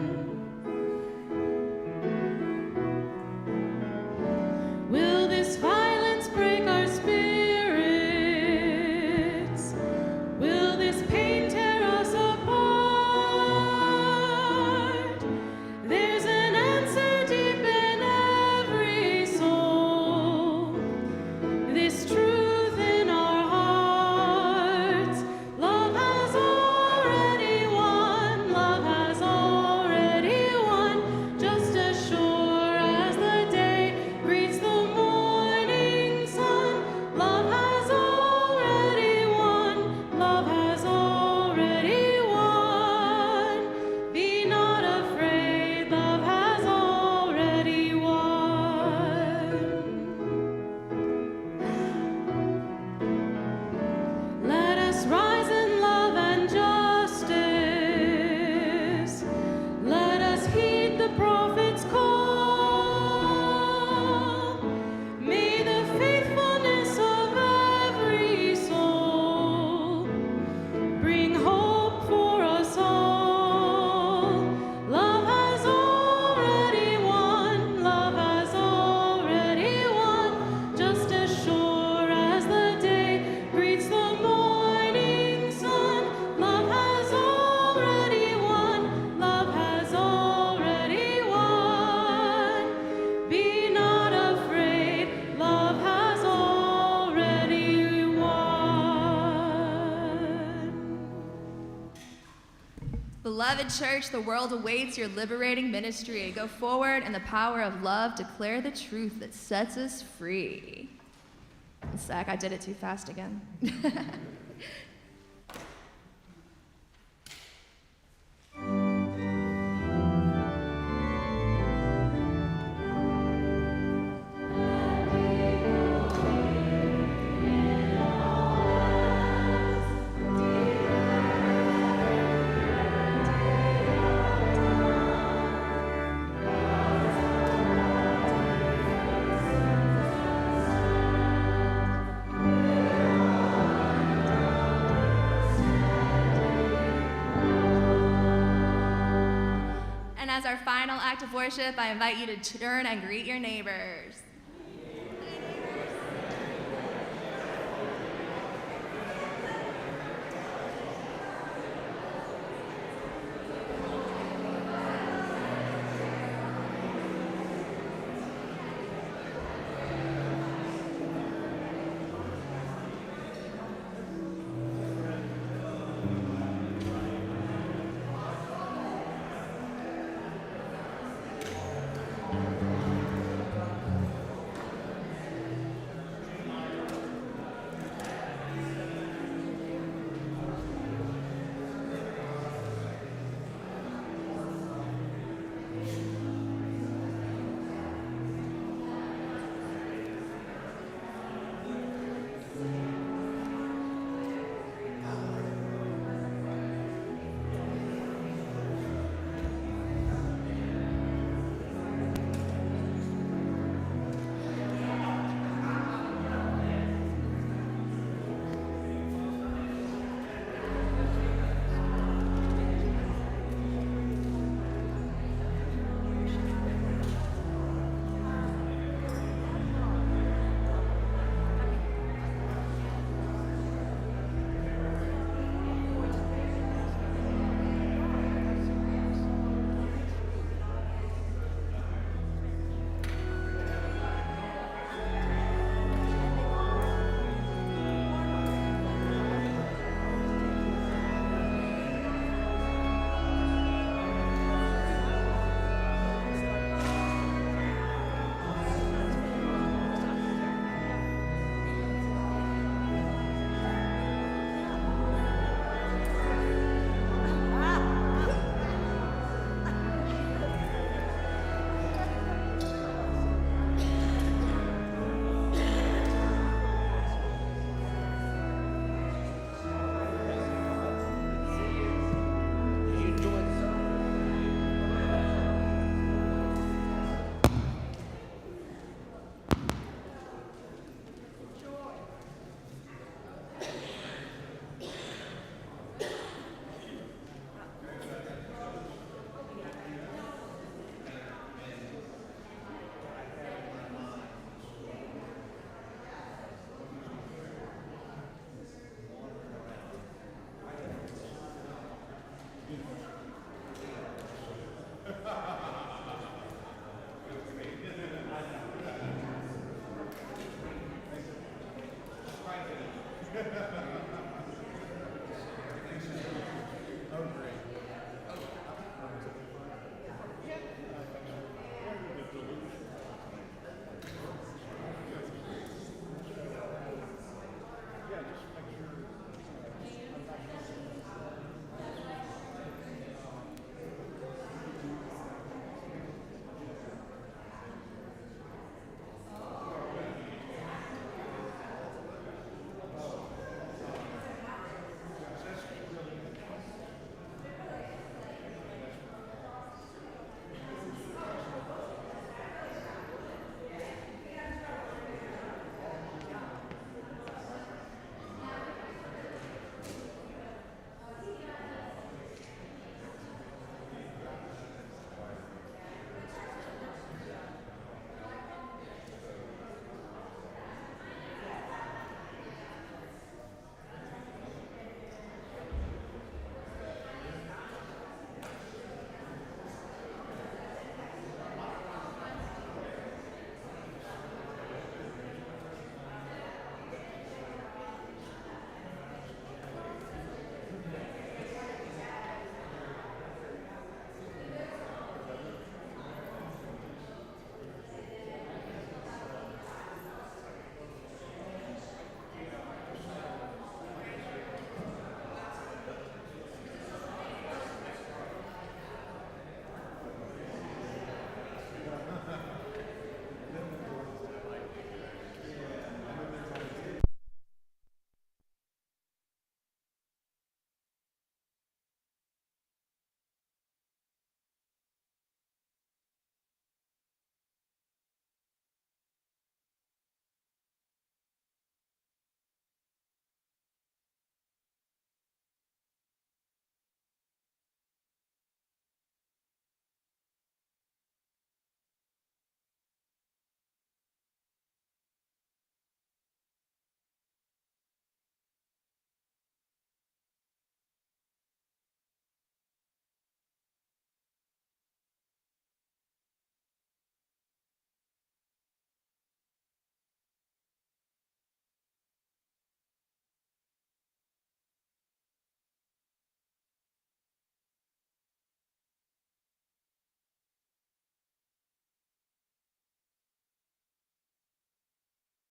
Will this violence break our spirits? Will this pain tear us apart? There's an answer deep in every soul, this truth in our hearts. Love has already won, love has already won, just as sure as the day greets the morning sun. Love has already won, love has already won. Be not afraid, love has already won. Let us rise in love and justice. Let us heed the prophet's call. May the faithfulness of every soul bring hope for us all. Love has already won, love has already won, just as sure as the day greets the morning sun. Love has already won, love has already won. Be not afraid, love has already won. Beloved church, the world awaits your liberating ministry. Go forward in the power of love, declare the truth that sets us free. Zach, I did it too fast again. And as our final act of worship, I invite you to turn and greet your neighbors.